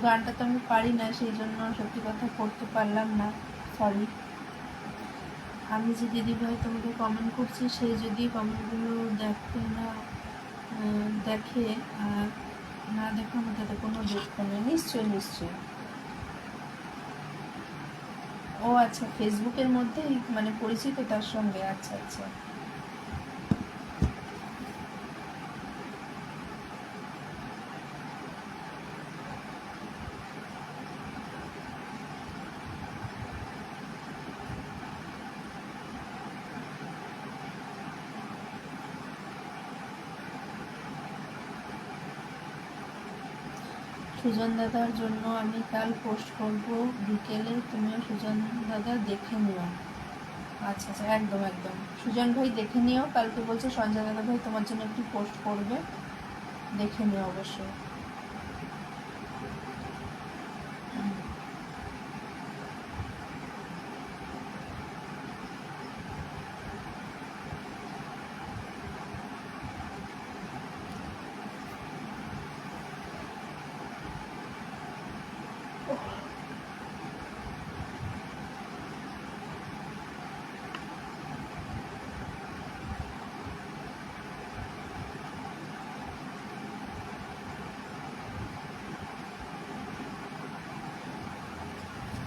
গানটা তো আমি পারি না, সেই জন্য সত্যি কথা করতে পারলাম না, সরি। আমি যে দিদিভাই তোমাকে কমেন্ট করছি, সে যদি কমেন্টগুলো দেখতে না দেখে আর না দেখে, আমার তাতে কোনো দুঃখ নেই। নিশ্চয়ই নিশ্চয়ই। ও আচ্ছা, ফেসবুকের মধ্যেই মানে পরিচিত তার সঙ্গে, আচ্ছা আচ্ছা। সুজন দাদার জন্য আমি কাল পোস্ট করব বিকেলে, তুমিও সুজন দাদা দেখে নিও। আচ্ছা আচ্ছা, একদম একদম। সুজন ভাই দেখে নিও, কালকে বলছে সঞ্জয় দাদা ভাই তোমার জন্য একটু পোস্ট করবে, দেখে নিও অবশ্যই।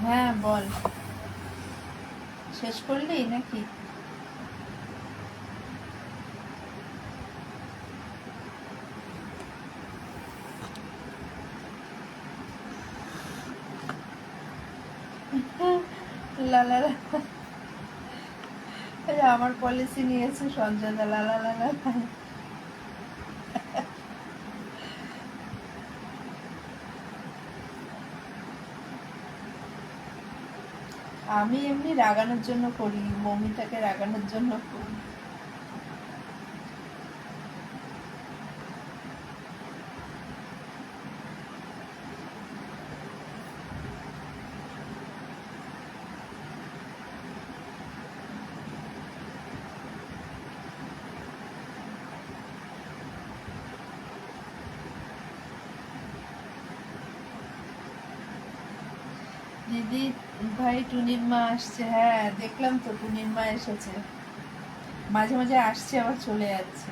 হ্যাঁ বল, শেষ করলি নাকি? লালা লা, আমার পলিসি নিয়েছে সঞ্জয় দা, লালা লালা। আমি এমনি রাগানোর জন্য করি, মমিতাকে রাগানোর জন্য করি। দিদি ভাই টুনির মা আসছে, হ্যাঁ দেখলাম তো, টুনির মা এসেছে, মাঝে মাঝে আসছে আবার চলে যাচ্ছে।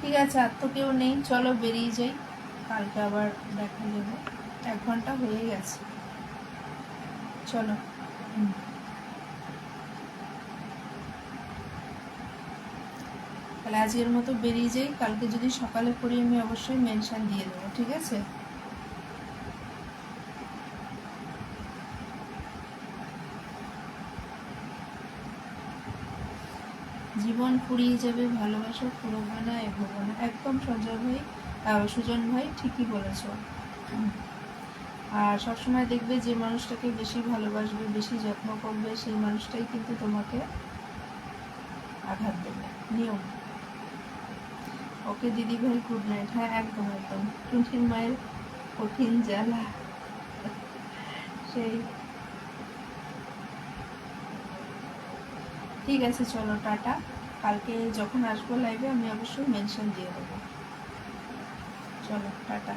ঠিক আছে, আর তো কেউ নেই, চলো বেরিয়ে যাই, কালকে আবার দেখা যাবে। 1 ঘন্টা হয়ে গেছে, চলো। তাহলে আজকের মতো বেরিয়ে যাই, কালকে যদি সকালে করি আমি অবশ্যই মেনশন দিয়ে দেবো, ঠিক আছে? জীবন ফুরিয়ে যাবে, ভালোবাসা ফুরবে না, এগোবো না, একদম সঞ্জয় ভাই, সুজন ভাই ঠিকই বলেছ। আর সবসময় দেখবে যে মানুষটাকে বেশি ভালোবাসবে, বেশি যত্ন করবে, সেই মানুষটাই কিন্তু তোমাকে আঘাত দেবে, নিয়ম। ওকে দিদি ভাই, গুড নাইট। হ্যাঁ একদম একদম, টুনটির মায়ের কঠিন জ্বালা সেই। ঠিক আছে চলো, টাটা। কালকে যখন আসবো লাইভে আমি অবশ্যই মেনশন দিয়ে দেবো। চলো টাটা।